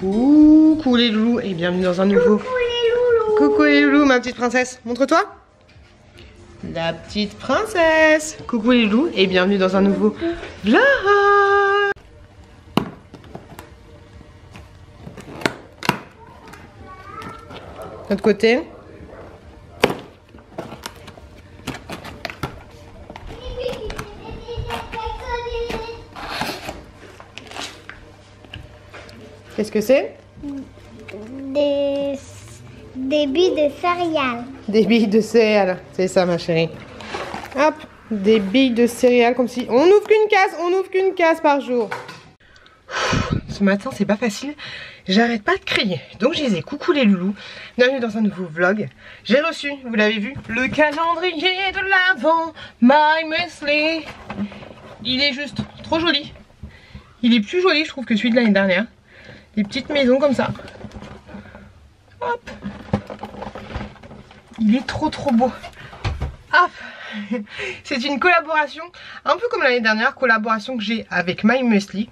Coucou les loulous et bienvenue dans un nouveau... Coucou les loulous. Coucou les loulous, ma petite princesse, montre-toi. La petite princesse. Coucou les loulous et bienvenue dans un nouveau vlog. De l'autre côté. Qu'est-ce que c'est? Des billes de céréales. Des billes de céréales, c'est ça ma chérie. Hop, des billes de céréales comme si... On n'ouvre qu'une case par jour. Ce matin c'est pas facile, j'arrête pas de crier. Donc je disais coucou les loulous, bienvenue dans un nouveau vlog. J'ai reçu, vous l'avez vu, le calendrier de l'Avent, My Muesli. Il est juste trop joli. Il est plus joli je trouve que celui de l'année dernière. Des petites maisons comme ça. Hop. Il est trop beau. Hop. C'est une collaboration, un peu comme l'année dernière, collaboration que j'ai avec My Muesli.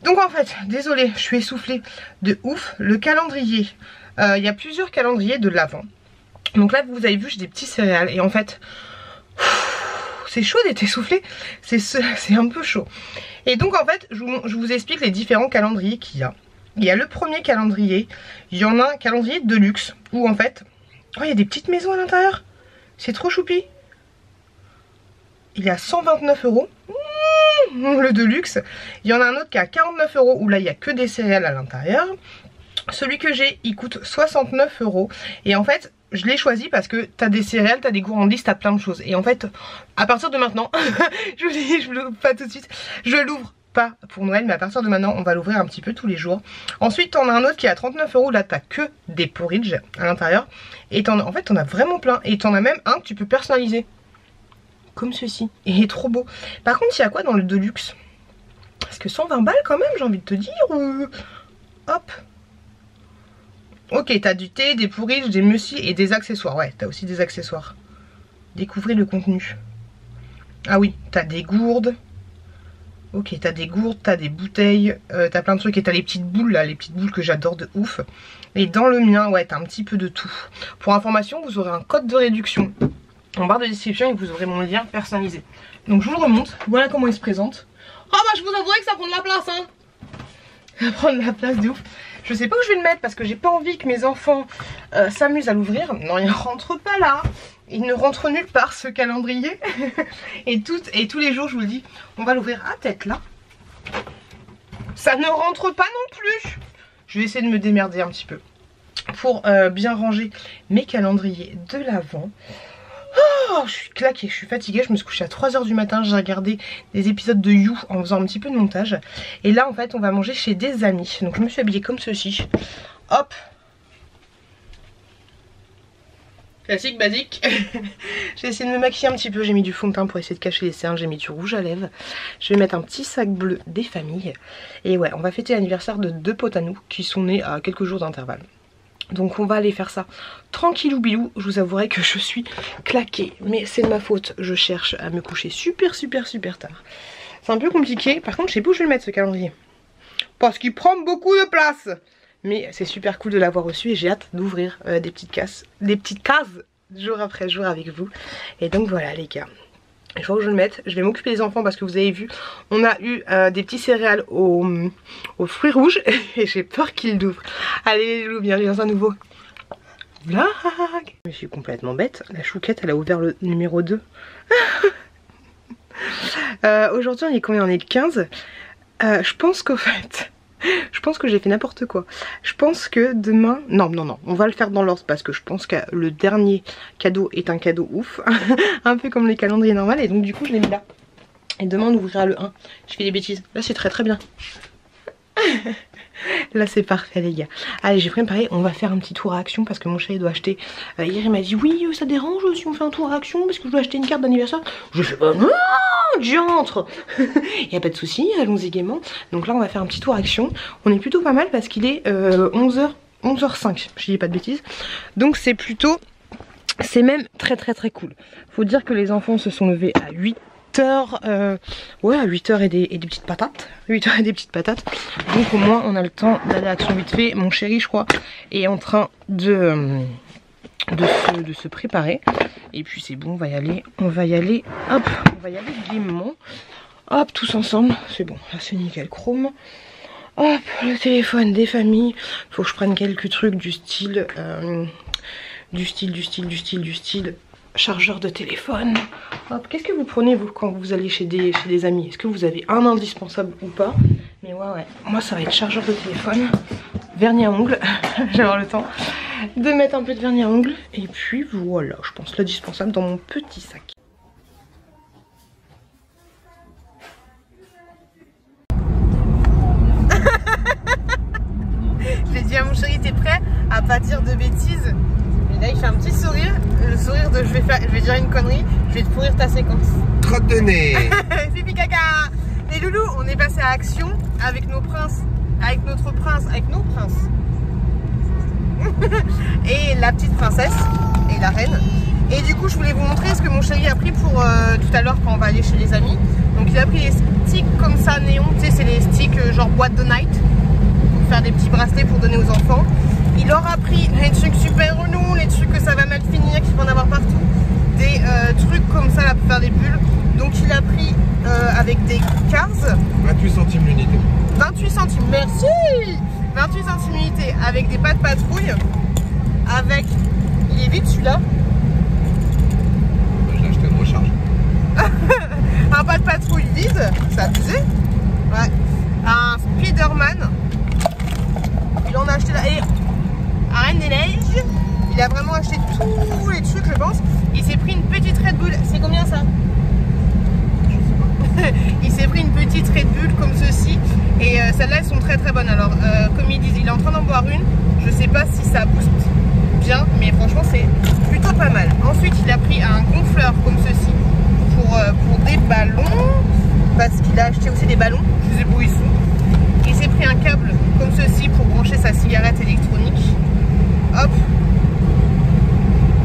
Donc en fait, désolée, je suis essoufflée de ouf. Le calendrier, il y a plusieurs calendriers de l'Avent. Donc là, vous avez vu, j'ai des petits céréales. Et en fait, c'est chaud d'être essoufflée. C'est un peu chaud. Et donc en fait, je vous explique les différents calendriers qu'il y a. Il y a le premier calendrier, il y en a un calendrier de luxe où en fait, oh il y a des petites maisons à l'intérieur, c'est trop choupi. Il est à 129 €, le de luxe. Il y en a un autre qui est à 49 € où là il n'y a que des céréales à l'intérieur. Celui que j'ai il coûte 69 € et en fait je l'ai choisi parce que t'as des céréales, t'as des gourmandises, t'as plein de choses. Et en fait à partir de maintenant, je vous dis, je l'ouvre pas tout de suite, je l'ouvre pas pour Noël, mais à partir de maintenant on va l'ouvrir un petit peu tous les jours. Ensuite t'en as un autre qui est à 39 €, là t'as que des porridge à l'intérieur. Et en fait t'en as vraiment plein. Et t'en as même un que tu peux personnaliser comme ceci, et il est trop beau. Par contre il y a quoi dans le Deluxe? Parce que 120 balles quand même, j'ai envie de te dire. Hop. Ok, t'as du thé, des porridge, des muesli et des accessoires. Ouais, t'as aussi des accessoires. Découvrez le contenu. Ah oui, t'as des gourdes. Ok, t'as des gourdes, t'as des bouteilles, t'as plein de trucs et t'as les petites boules là, les petites boules que j'adore de ouf. Et dans le mien, ouais, t'as un petit peu de tout. Pour information, vous aurez un code de réduction en barre de description et vous aurez mon lien personnalisé. Donc je vous le remonte, voilà comment il se présente. Oh bah je vous avouerai que ça prend de la place hein. Ça va prendre de la place de ouf. Je sais pas où je vais le mettre parce que j'ai pas envie que mes enfants s'amusent à l'ouvrir. Non, il ne rentre pas là. Il ne rentre nulle part ce calendrier. et tous les jours je vous le dis, on va l'ouvrir à tête là. Ça ne rentre pas non plus. Je vais essayer de me démerder un petit peu pour bien ranger mes calendriers de l'Avent. Oh, je suis claquée, je suis fatiguée, je me suis couchée à 3 h du matin, j'ai regardé des épisodes de You en faisant un petit peu de montage. Et là en fait on va manger chez des amis, donc je me suis habillée comme ceci. Hop. Classique, basique. J'ai essayé de me maquiller un petit peu, j'ai mis du fond de teint pour essayer de cacher les cernes, j'ai mis du rouge à lèvres. Je vais mettre un petit sac bleu des familles. Et ouais, on va fêter l'anniversaire de 2 potes à nous qui sont nés à quelques jours d'intervalle. Donc on va aller faire ça tranquillou bilou. Je vous avouerai que je suis claquée, mais c'est de ma faute. Je cherche à me coucher super tard. C'est un peu compliqué. Par contre je sais pas où je vais le mettre ce calendrier, parce qu'il prend beaucoup de place. Mais c'est super cool de l'avoir reçu et j'ai hâte d'ouvrir des petites cases jour après jour avec vous. Et donc voilà les gars, je vois où je vais le mettre. Je vais m'occuper des enfants parce que vous avez vu, on a eu des petits céréales aux fruits rouges et j'ai peur qu'ils l'ouvrent. Allez les loulous, bienvenue dans un nouveau vlog. Je suis complètement bête, la chouquette elle a ouvert le numéro 2. Aujourd'hui on est combien? On est le 15. Je pense qu'au fait... Je pense que j'ai fait n'importe quoi. Je pense que demain... Non, on va le faire dans l'ordre parce que je pense que le dernier cadeau est un cadeau ouf. Un peu comme les calendriers normaux et donc du coup je l'ai mis là. Et demain on ouvrira le 1. Je fais des bêtises. Là c'est très bien. Là c'est parfait les gars. Allez j'ai préparé, on va faire un petit tour à Action parce que mon chéri doit acheter. Hier il m'a dit oui ça dérange si on fait un tour à Action parce que je dois acheter une carte d'anniversaire. Je fais non j'entre. Il n'y a pas de souci, allons-y gaiement. Donc là on va faire un petit tour Action. On est plutôt pas mal parce qu'il est 11h05, je dis pas de bêtises. Donc c'est plutôt... C'est même très cool. Faut dire que les enfants se sont levés à 8 8h, ouais à 8h et des petites patates. 8h et des petites patates. Donc au moins on a le temps d'aller à Action vite fait. Mon chéri je crois est en train de se préparer. Et puis c'est bon, on va y aller, hop, on va y aller gaiement. Hop, tous ensemble, c'est bon, là c'est nickel chrome. Hop, le téléphone des familles. Faut que je prenne quelques trucs du style chargeur de téléphone. Hop, qu'est-ce que vous prenez vous quand vous allez chez des amis? Est-ce que vous avez un indispensable ou pas? Mais ouais, moi ça va être chargeur de téléphone, vernis à ongles, j'ai avoir le temps de mettre un peu de vernis à ongles. Et puis voilà, je pense l'indispensable dans mon petit sac. J'ai dit à mon chéri, t'es prêt à pas dire de bêtises? Et là il fait un petit sourire, le sourire de je vais dire une connerie, je vais te pourrir ta séquence. Crotte de nez. Pipi caca. Les loulous, on est passé à Action avec nos princes, avec nos princes. Et la petite princesse et la reine. Et du coup je voulais vous montrer ce que mon chéri a pris pour tout à l'heure quand on va aller chez les amis. Donc il a pris les sticks comme ça néon, tu sais c'est les sticks genre boîte de night, pour faire des petits bracelets pour donner aux enfants. Il leur a pris les trucs super relous, les trucs que ça va mal finir, qu'il faut en avoir partout. Des trucs comme ça là pour faire des bulles. Donc il a pris avec des Cars. 28 centimes l'unité. 28 centimes, merci. 28 centimes l'unité avec des pâtes patrouille. Avec, il est vide celui-là. J'ai acheté une recharge. Un pas de patrouille vide, c'est abusé. Ouais. Un Spiderman. Il en a acheté là. Et un Reine des Neiges. Il a vraiment acheté tous les trucs, je pense. Il s'est pris une petite Red Bull. C'est combien ça? Il s'est pris une petite Red Bull comme ceci. Et celles-là, elles sont très très bonnes. Alors, comme ils disent, il est en train d'en boire une. Je sais pas si ça booste bien, mais franchement, c'est plutôt pas mal. Ensuite, il a pris un gonfleur comme ceci pour des ballons. Parce qu'il a acheté aussi des ballons. Je sais pas où ils sont. Il s'est pris un câble comme ceci pour brancher sa cigarette électronique. Hop.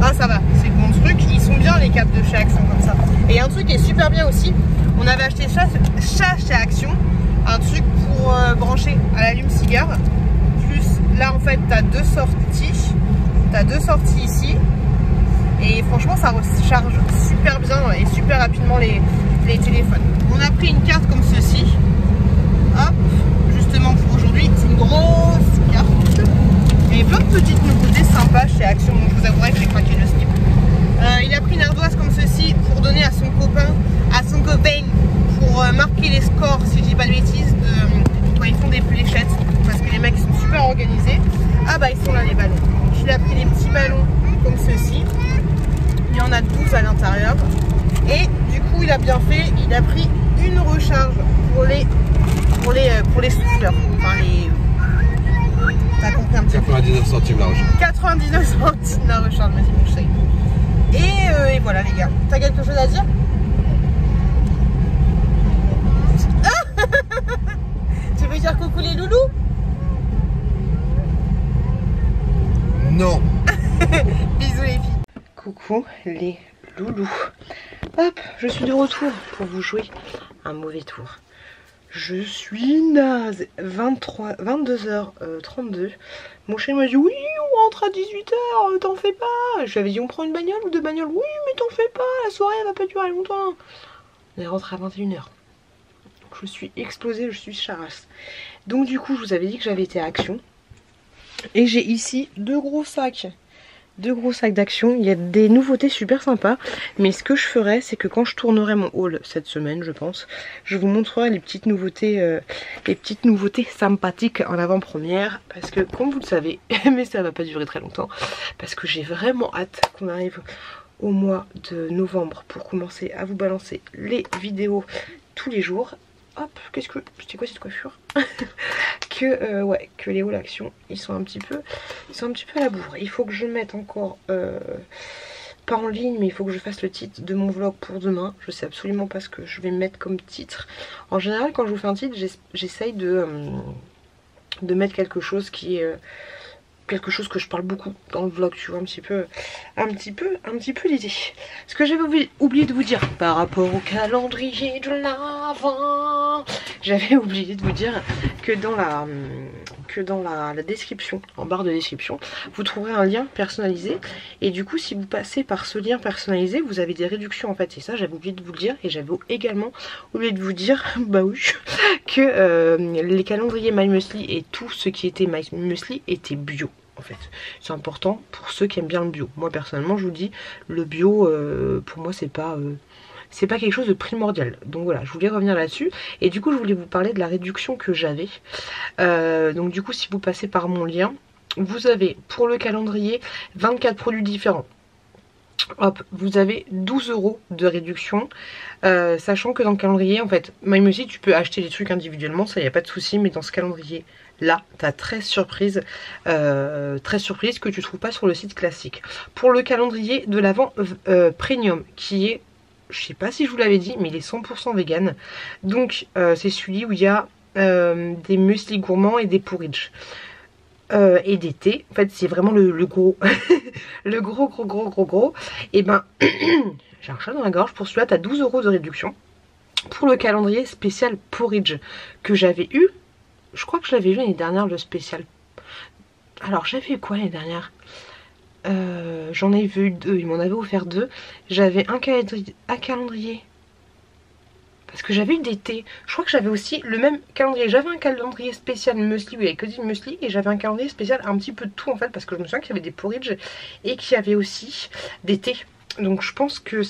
Ah ça va, c'est bon truc. Ils sont bien les câbles de chez Action comme ça. Et un truc qui est super bien aussi, on avait acheté ça chez Action, un truc pour brancher à l'allume-cigare. Plus là en fait t'as deux sorties. T'as deux sorties ici. Et franchement ça recharge super bien et super rapidement les téléphones. On a pris une carte comme ceci. Hop, justement pour aujourd'hui, c'est une grosse carte. Il y a plein de petites nouveautés sympas chez Action, donc je vous avouerai que j'ai craqué le slip. Il a pris une ardoise comme ceci pour donner à son copain, pour marquer les scores, si je dis pas de bêtises, quand ils font des fléchettes, parce que les mecs sont super organisés. Ah bah ils sont là les ballons. Donc il a pris les petits ballons comme ceci. Il y en a 12 à l'intérieur. Et du coup il a bien fait, il a pris une recharge pour les souffleurs. Enfin les... T'as compris un petit peu. 99 centimes la recharge. 99 centimes la recharge, m'a dit mon chéri. Et voilà les gars. T'as quelque chose à dire? Tu veux dire coucou les loulous? Non. Bisous les filles. coucou les loulous. Hop, je suis de retour pour vous jouer un mauvais tour. Je suis naze. 22h32. Mon chien m'a dit oui, on rentre à 18h, t'en fais pas. Je lui avais dit on prend une bagnole ou deux bagnoles. Oui, mais t'en fais pas, la soirée elle va pas durer longtemps. On est rentré à 21h. Donc je suis explosée, je suis charasse. Donc du coup, je vous avais dit que j'avais été à Action. Et j'ai ici deux gros sacs d'Action. Il y a des nouveautés super sympas. Mais ce que je ferai, c'est que quand je tournerai mon haul cette semaine, je pense, je vous montrerai les petites nouveautés sympathiques en avant-première. Parce que comme vous le savez, mais ça va pas durer très longtemps, parce que j'ai vraiment hâte qu'on arrive au mois de novembre pour commencer à vous balancer les vidéos tous les jours. Hop, qu'est-ce que... C'était quoi cette coiffure? Ouais, que les hauls Action, ils sont un petit peu à la bourre. Il faut que je mette encore... pas en ligne, mais il faut que je fasse le titre de mon vlog pour demain. Je sais absolument pas ce que je vais mettre comme titre. En général, quand je vous fais un titre, j'essaye de mettre quelque chose qui est quelque chose que je parle beaucoup dans le vlog, tu vois, un petit peu l'idée. Ce que j'avais oublié de vous dire par rapport au calendrier de l'Avent, j'avais oublié de vous dire que dans la description, en barre de description, vous trouverez un lien personnalisé. Et du coup, si vous passez par ce lien personnalisé, vous avez des réductions en fait. Et ça, j'avais oublié de vous le dire. Et j'avais également oublié de vous dire, bah oui, que les calendriers My Muesli et tout ce qui était My Muesli était bio. En fait, c'est important pour ceux qui aiment bien le bio. Moi personnellement, je vous dis, le bio, pour moi, c'est pas quelque chose de primordial. Donc voilà, je voulais revenir là-dessus. Et du coup, je voulais vous parler de la réduction que j'avais. Donc du coup, si vous passez par mon lien, vous avez pour le calendrier 24 produits différents. Hop, vous avez 12 € de réduction, sachant que dans le calendrier, en fait, My Muesli, tu peux acheter des trucs individuellement, ça y a pas de souci, mais dans ce calendrier là, t'as 13 surprises que tu trouves pas sur le site classique. Pour le calendrier de l'Avent Premium, qui est, je sais pas si je vous l'avais dit, mais il est 100% vegan. Donc c'est celui où il y a des muesli gourmands et des porridge. Et des thés, en fait c'est vraiment le gros le gros. Et ben j'ai un chat dans la gorge. Pour celui-là t'as 12 € de réduction. Pour le calendrier spécial porridge que j'avais eu, je crois que je l'avais vu l'année dernière, le spécial. Alors j'avais eu quoi l'année dernière? J'en ai vu 2, il m'en avait offert 2. J'avais un calendrier. Parce que j'avais eu des thés. Je crois que j'avais aussi le même calendrier. J'avais un calendrier spécial muesli où il y avait que du muesli. Et j'avais un calendrier spécial un petit peu de tout en fait. Parce que je me souviens qu'il y avait des porridge et qu'il y avait aussi des thés. Donc je pense que...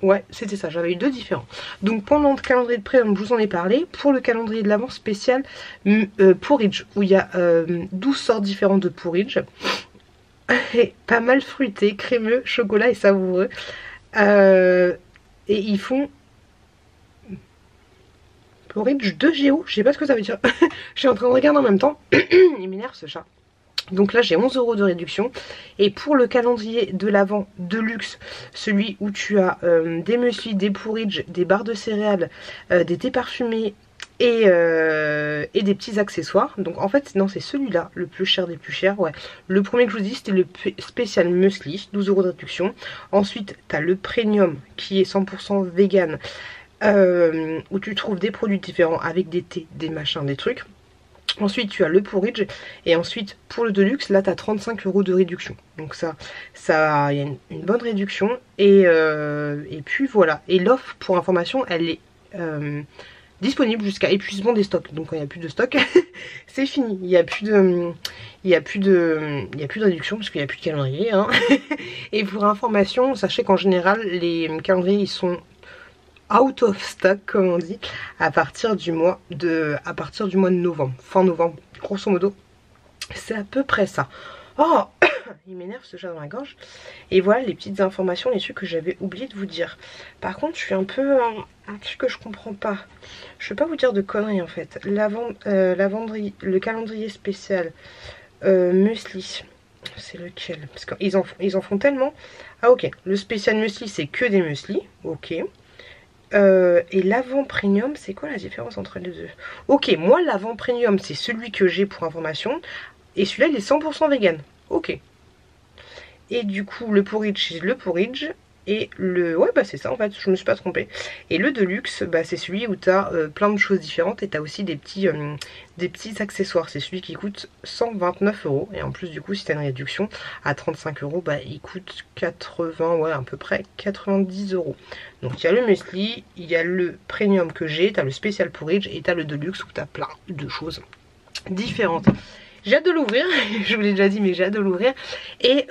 ouais, c'était ça. J'avais eu 2 différents. Donc pendant le calendrier de prêt, je vous en ai parlé. Pour le calendrier de l'Avent spécial porridge, où il y a 12 sortes différentes de porridge. Et pas mal fruité, crémeux, chocolat et savoureux. Et ils font... porridge de Géo, je sais pas ce que ça veut dire. Je suis en train de regarder en même temps. Il m'énerve ce chat. Donc là j'ai 11 € de réduction. Et pour le calendrier de l'Avent de luxe, celui où tu as des muesli, des porridge, des barres de céréales, des thés parfumés et des petits accessoires. Donc en fait non, c'est celui-là le plus cher des plus chers. Ouais. Le premier que je vous dis c'était le spécial muesli, 12 € de réduction. Ensuite tu as le premium qui est 100% vegan. Où tu trouves des produits différents avec des thés, des machins, des trucs. Ensuite tu as le porridge. Et ensuite pour le deluxe, là tu as 35 € de réduction. Donc ça il y a une bonne réduction. Et puis voilà. Et l'offre, pour information, elle est disponible jusqu'à épuisement des stocks. Donc quand il n'y a plus de stock, c'est fini. Il n'y a plus de réduction parce qu'il n'y a plus de calendrier, hein. Et pour information, sachez qu'en général les calendriers ils sont out of stock comme on dit à partir du mois de novembre, fin novembre, grosso modo c'est à peu près ça. Oh il m'énerve ce chat dans la gorge. Et voilà les petites informations, les trucs que j'avais oublié de vous dire. Par contre je suis un peu un truc que je comprends pas, je vais pas vous dire de conneries en fait. Le calendrier spécial muesli, c'est lequel? Parce qu'ils en font tellement. Ah ok, le spécial muesli c'est que des muesli, ok. Et l'Avent Premium, c'est quoi la différence entre les deux? Ok, moi l'Avent Premium c'est celui que j'ai pour information. Et celui-là il est 100% vegan. Ok. Et du coup le porridge c'est le porridge. Et le... ouais bah c'est ça en fait, je me suis pas trompée. Et le deluxe bah c'est celui où tu as plein de choses différentes. Et tu as aussi des petits accessoires. C'est celui qui coûte 129 €. Et en plus du coup si tu as une réduction à 35 € bah il coûte 80, ouais à peu près 90 €. Donc il y a le muesli, il y a le premium que j'ai, tu as le spécial porridge et tu as le deluxe où tu as plein de choses différentes. J'ai hâte de l'ouvrir, je vous l'ai déjà dit mais j'ai hâte de l'ouvrir. Et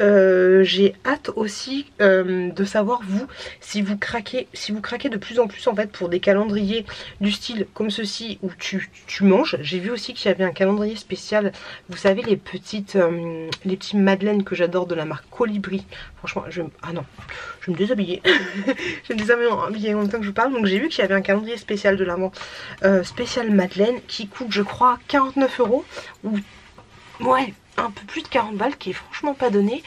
j'ai hâte aussi de savoir vous, si vous craquez de plus en plus en fait pour des calendriers du style comme ceci où tu manges. J'ai vu aussi qu'il y avait un calendrier spécial, vous savez les petites madeleines que j'adore de la marque Colibri. Franchement ah non, je vais me déshabiller. Je vais me déshabiller en même temps que je vous parle. Donc j'ai vu qu'il y avait un calendrier spécial de l'Avent spécial madeleine qui coûte je crois 49 € ou ouais, un peu plus de 40 balles, qui est franchement pas donné.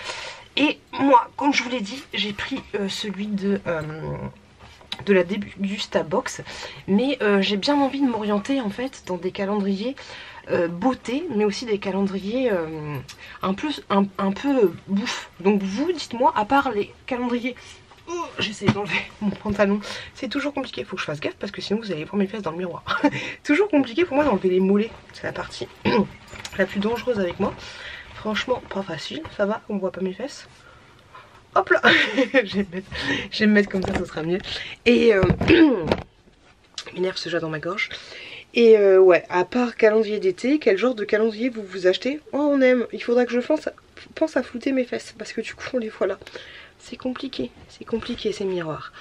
Et moi, comme je vous l'ai dit, j'ai pris celui de de la Dégustabox, mais j'ai bien envie de m'orienter en fait dans des calendriers beauté, mais aussi des calendriers un peu bouffe. Donc vous, dites-moi, à part les calendriers... Oh, j'essaie d'enlever mon pantalon. C'est toujours compliqué, faut que je fasse gaffe parce que sinon vous allez prendre mes fesses dans le miroir. Toujours compliqué pour moi d'enlever les mollets. C'est la partie la plus dangereuse avec moi. Franchement, pas facile. Ça va, on voit pas mes fesses. Hop là. Je vais me mettre comme ça sera mieux. Et m'énerve ce jet dans ma gorge. Et ouais, à part calendrier d'été, quel genre de calendrier vous vous achetez? Oh, on aime. Il faudra que je pense à flouter mes fesses parce que du coup on les voit là. C'est compliqué ces miroirs.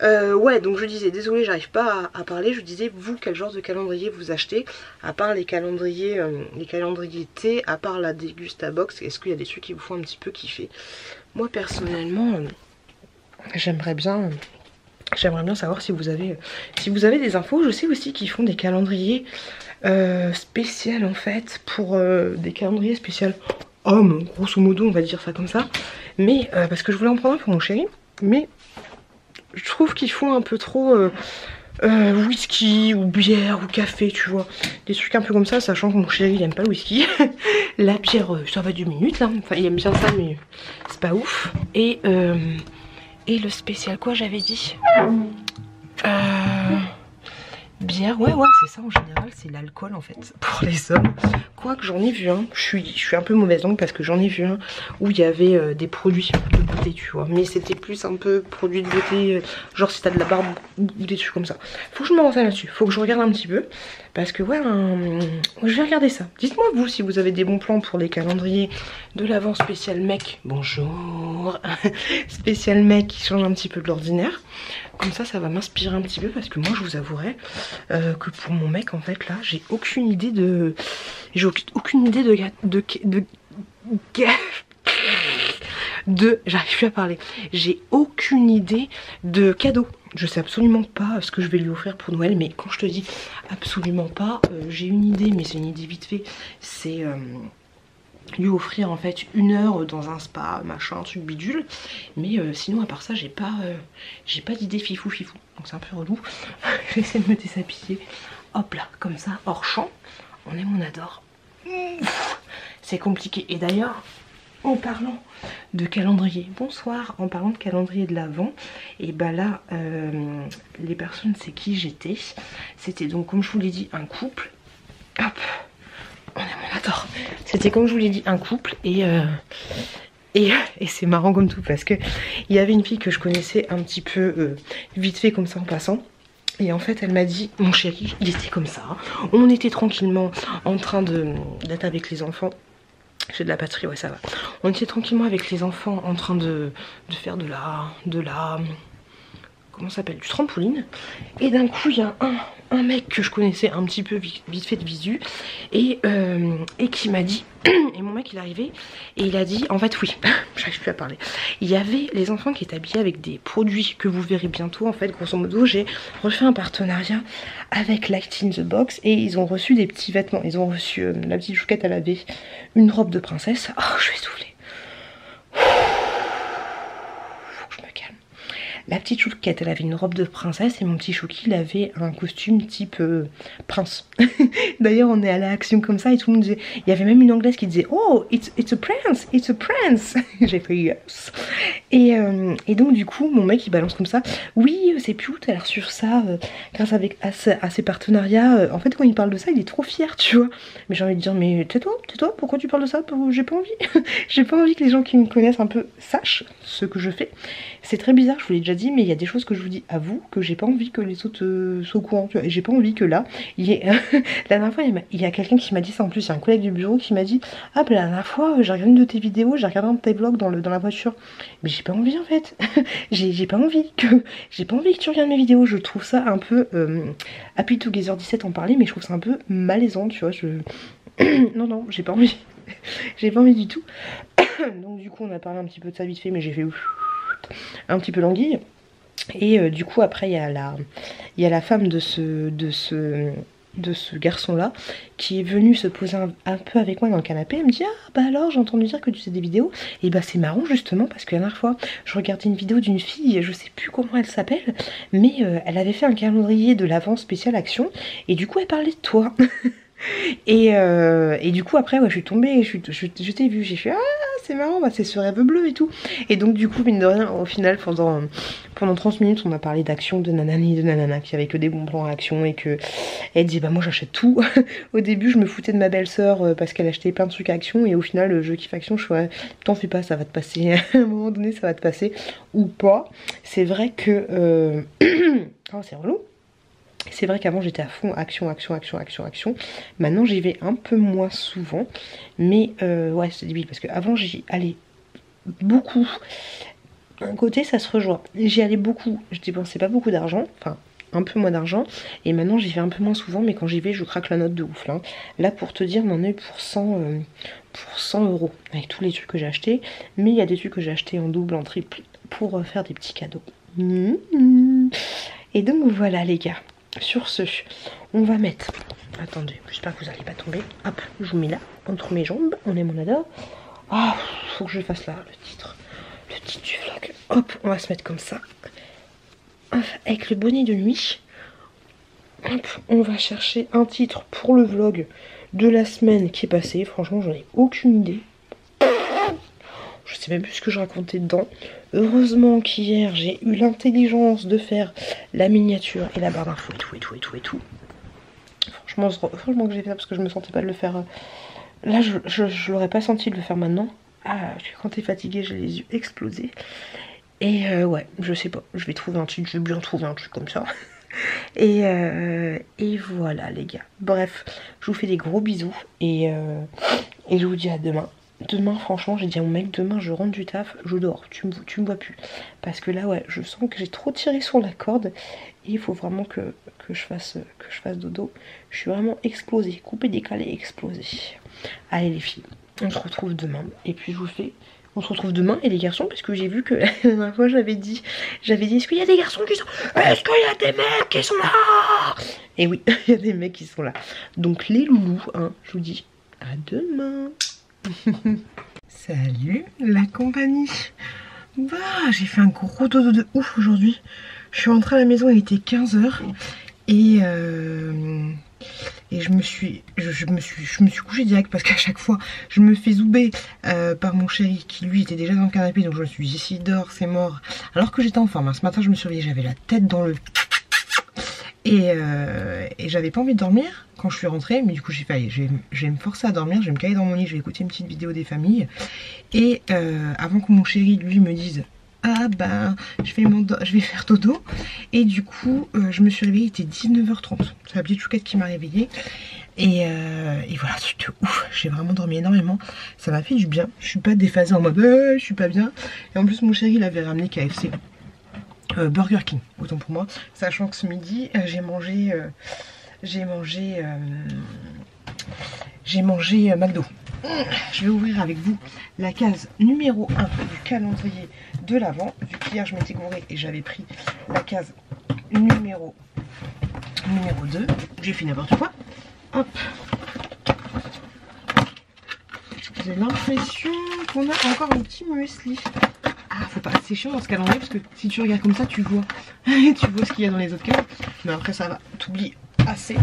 Ouais, donc je disais, désolé, j'arrive pas à parler. Je disais, vous, quel genre de calendrier vous achetez? À part les calendriers thé, à part la Dégustabox, est-ce qu'il y a des trucs qui vous font un petit peu kiffer? Moi, personnellement, j'aimerais bien savoir si vous avez des infos. Je sais aussi qu'ils font des calendriers spéciaux en fait, pour des calendriers spéciaux hommes, grosso modo, on va dire ça comme ça. Mais parce que je voulais en prendre un pour mon chéri, mais je trouve qu'ils font un peu trop whisky ou bière ou café, tu vois, des trucs un peu comme ça, sachant que mon chéri il aime pas le whisky. La bière ça va 2 minutes hein. Enfin il aime bien ça mais c'est pas ouf. Et le spécial quoi j'avais dit bière, ouais c'est ça en général, c'est l'alcool en fait pour les hommes. Quoique j'en ai vu un, je suis un peu mauvaise langue parce que j'en ai vu un où il y avait des produits de beauté, tu vois, mais c'était plus un peu produits de beauté, genre si t'as de la barbe ou des trucs comme ça. Faut que je me renseigne là-dessus, faut que je regarde un petit peu parce que ouais, je vais regarder ça. Dites-moi vous si vous avez des bons plans pour les calendriers de l'avant spécial mec, bonjour, spécial mec qui change un petit peu de l'ordinaire. Comme ça va m'inspirer un petit peu parce que moi je vous avouerai que pour mon mec en fait là j'ai aucune idée de... J'arrive plus à parler. J'ai aucune idée de cadeau. Je sais absolument pas ce que je vais lui offrir pour Noël, mais quand je te dis absolument pas, j'ai une idée, mais c'est une idée vite fait. C'est... lui offrir en fait 1 heure dans un spa, machin, un truc bidule. Mais sinon à part ça j'ai pas d'idée fifou. Donc c'est un peu relou. Je vais essayer de me déshabiller. Hop là, comme ça, hors champ. On aime, on adore. C'est compliqué. Et d'ailleurs, en parlant de calendrier, bonsoir, en parlant de calendrier de l'Avent, et bah là, les personnes c'est qui j'étais. C'était donc comme je vous l'ai dit un couple. Hop. On adore. C'était comme je vous l'ai dit un couple et c'est marrant comme tout parce que il y avait une fille que je connaissais un petit peu vite fait comme ça en passant. Et en fait elle m'a dit, mon chéri il était comme ça, on était tranquillement en train d'être avec les enfants. J'ai de la batterie, ouais ça va. On était tranquillement avec les enfants en train de faire de la comment ça s'appelle, du trampoline. Et d'un coup il y a un mec que je connaissais un petit peu vite fait de visu et qui m'a dit et mon mec il est arrivé et il a dit en fait oui j'arrive plus à parler, il y avait les enfants qui étaient habillés avec des produits que vous verrez bientôt. En fait grosso modo j'ai refait un partenariat avec Light in the Box et ils ont reçu des petits vêtements. Ils ont reçu la petite chouquette, elle avait une robe de princesse. Oh je vais souffler. La petite chouquette, elle avait une robe de princesse et mon petit chouki, il avait un costume type prince. D'ailleurs, on est allé à Action comme ça et tout le monde disait... Il y avait même une anglaise qui disait « Oh, it's a prince, it's a prince !» J'ai fait « Yes !» Et donc, du coup, mon mec, il balance comme ça « Oui, c'est cute, elle a reçu ça grâce à ses partenariats. » En fait, quand il parle de ça, il est trop fier, tu vois. Mais j'ai envie de dire « Mais tais-toi, pourquoi tu parles de ça? J'ai pas envie. » J'ai pas envie que les gens qui me connaissent un peu sachent ce que je fais. C'est très bizarre, je vous l'ai déjà dit, mais il y a des choses que je vous dis à vous que j'ai pas envie que les autres soient au courant. Et j'ai pas envie que là, la dernière fois, il y a quelqu'un qui m'a dit ça en plus, il y a un collègue du bureau qui m'a dit « Ah, bah, la dernière fois, j'ai regardé une de tes vidéos, j'ai regardé un de tes vlogs dans la voiture. » Mais j'ai pas envie en fait. j'ai pas envie que tu regardes mes vidéos. Je trouve ça un peu... Happy Together 17 en parlait, mais je trouve ça un peu malaisant, tu vois. Non, j'ai pas envie. J'ai pas envie du tout. Donc du coup, on a parlé un petit peu de ça vite fait, mais j'ai fait... un petit peu languille. Et du coup après il y a la femme de ce de ce garçon-là qui est venu se poser un peu avec moi dans le canapé. Elle me dit ah bah alors j'ai entendu dire que tu fais des vidéos. Et bah c'est marrant justement parce que la dernière fois je regardais une vidéo d'une fille, je sais plus comment elle s'appelle, mais elle avait fait un calendrier de l'Avent spécial action et du coup elle parlait de toi. Et du coup après ouais, je suis tombée, je t'ai vu, j'ai fait ah c'est marrant, bah, c'est ce rêve bleu et tout. Et donc du coup mine de rien au final pendant 30 minutes on a parlé d'action, de nanani, de nanana, qui avait que des bons plans à action et que elle disait bah moi j'achète tout. Au début je me foutais de ma belle-sœur parce qu'elle achetait plein de trucs à action et au final je kiffe action, je fais ouais, t'en fais pas, ça va te passer, à un moment donné ça va te passer ou pas. C'est vrai que oh c'est relou. C'est vrai qu'avant j'étais à fond action. Maintenant j'y vais un peu moins souvent. Mais ouais c'est débile parce qu'avant j'y allais beaucoup. D'un côté ça se rejoint. J'y allais beaucoup, je dépensais pas beaucoup d'argent. Enfin un peu moins d'argent. Et maintenant j'y vais un peu moins souvent. Mais quand j'y vais je craque la note de ouf là. Là pour te dire m'en est pour 100 euros. Avec tous les trucs que j'ai achetés. Mais il y a des trucs que j'ai achetés en double, en triple. Pour faire des petits cadeaux. Et donc voilà les gars. Sur ce, on va mettre... Attendez, j'espère que vous n'allez pas tomber. Hop, je vous mets là, entre mes jambes. On est mon adore. Ah, faut que je fasse là le titre du vlog. Hop, on va se mettre comme ça. Hop, avec le bonnet de nuit. Hop, on va chercher un titre pour le vlog de la semaine qui est passée. Franchement, j'en ai aucune idée. Je sais même plus ce que je racontais dedans. Heureusement qu'hier j'ai eu l'intelligence de faire la miniature et la barre d'infos et tout. Franchement que j'ai fait ça parce que je me sentais pas de le faire. Là je l'aurais pas senti de le faire maintenant. Ah, quand t'es fatigué j'ai les yeux explosés. Et ouais, je sais pas, je vais trouver un truc, je vais bien trouver un truc comme ça. Et voilà les gars. Bref, je vous fais des gros bisous et je vous dis à demain. Demain franchement j'ai dit à mon mec demain je rentre du taf, je dors, tu me vois plus. Parce que là ouais je sens que j'ai trop tiré sur la corde. Et il faut vraiment que je fasse dodo. Je suis vraiment explosée, coupée, décalée, explosée. Allez les filles, on se retrouve demain. Et puis je vous fais... On se retrouve demain et les garçons parce que j'ai vu que la dernière fois j'avais dit est-ce qu'il y a des garçons qui sont... Est-ce qu'il y a des mecs qui sont là? Et oui, il y a des mecs qui sont là. Donc les loulous, hein, je vous dis à demain. Salut la compagnie. Bah j'ai fait un gros dodo de ouf aujourd'hui. Je suis rentrée à la maison, il était 15 h et je me suis couchée direct parce qu'à chaque fois je me fais zouber par mon chéri qui lui était déjà dans le canapé, donc je me suis dit s'il dort c'est mort alors que j'étais en forme. Ce matin je me suis réveillée, j'avais la tête dans le... Et j'avais pas envie de dormir quand je suis rentrée, mais du coup j'ai fait allez, je vais me forcer à dormir, je vais me caler dans mon lit, je vais écouter une petite vidéo des familles. Et avant que mon chéri lui me dise ah ben je vais faire dodo. Et du coup je me suis réveillée, il était 19 h 30. C'est la petite chouquette qui m'a réveillée. Et voilà, c'était ouf, j'ai vraiment dormi énormément. Ça m'a fait du bien, je suis pas déphasée en mode je suis pas bien. Et en plus mon chéri il avait ramené KFC. Burger King, autant pour moi, sachant que ce midi j'ai mangé McDo. Je vais ouvrir avec vous la case numéro 1 du calendrier de l'Avent, vu qu'hier je m'étais gourée et j'avais pris la case numéro 2. J'ai fait n'importe quoi. Hop. J'ai l'impression qu'on a encore un petit muesli. Ah, faut pas, c'est chiant dans ce calendrier parce que si tu regardes comme ça, tu vois ce qu'il y a dans les autres cases. Mais après, ça va, t'oublies assez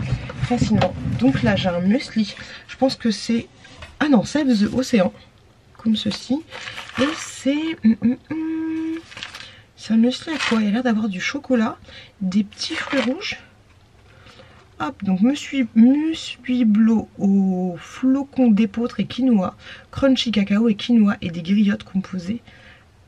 facilement. Donc là, j'ai un muesli. Je pense que c'est... Ah non, Save the Ocean. Comme ceci. Et c'est... C'est un muesli à quoi? Il a l'air d'avoir du chocolat, des petits fruits rouges. Hop, donc muscuiblo au flocon d'épeautre et quinoa, crunchy cacao et quinoa et des griottes composées.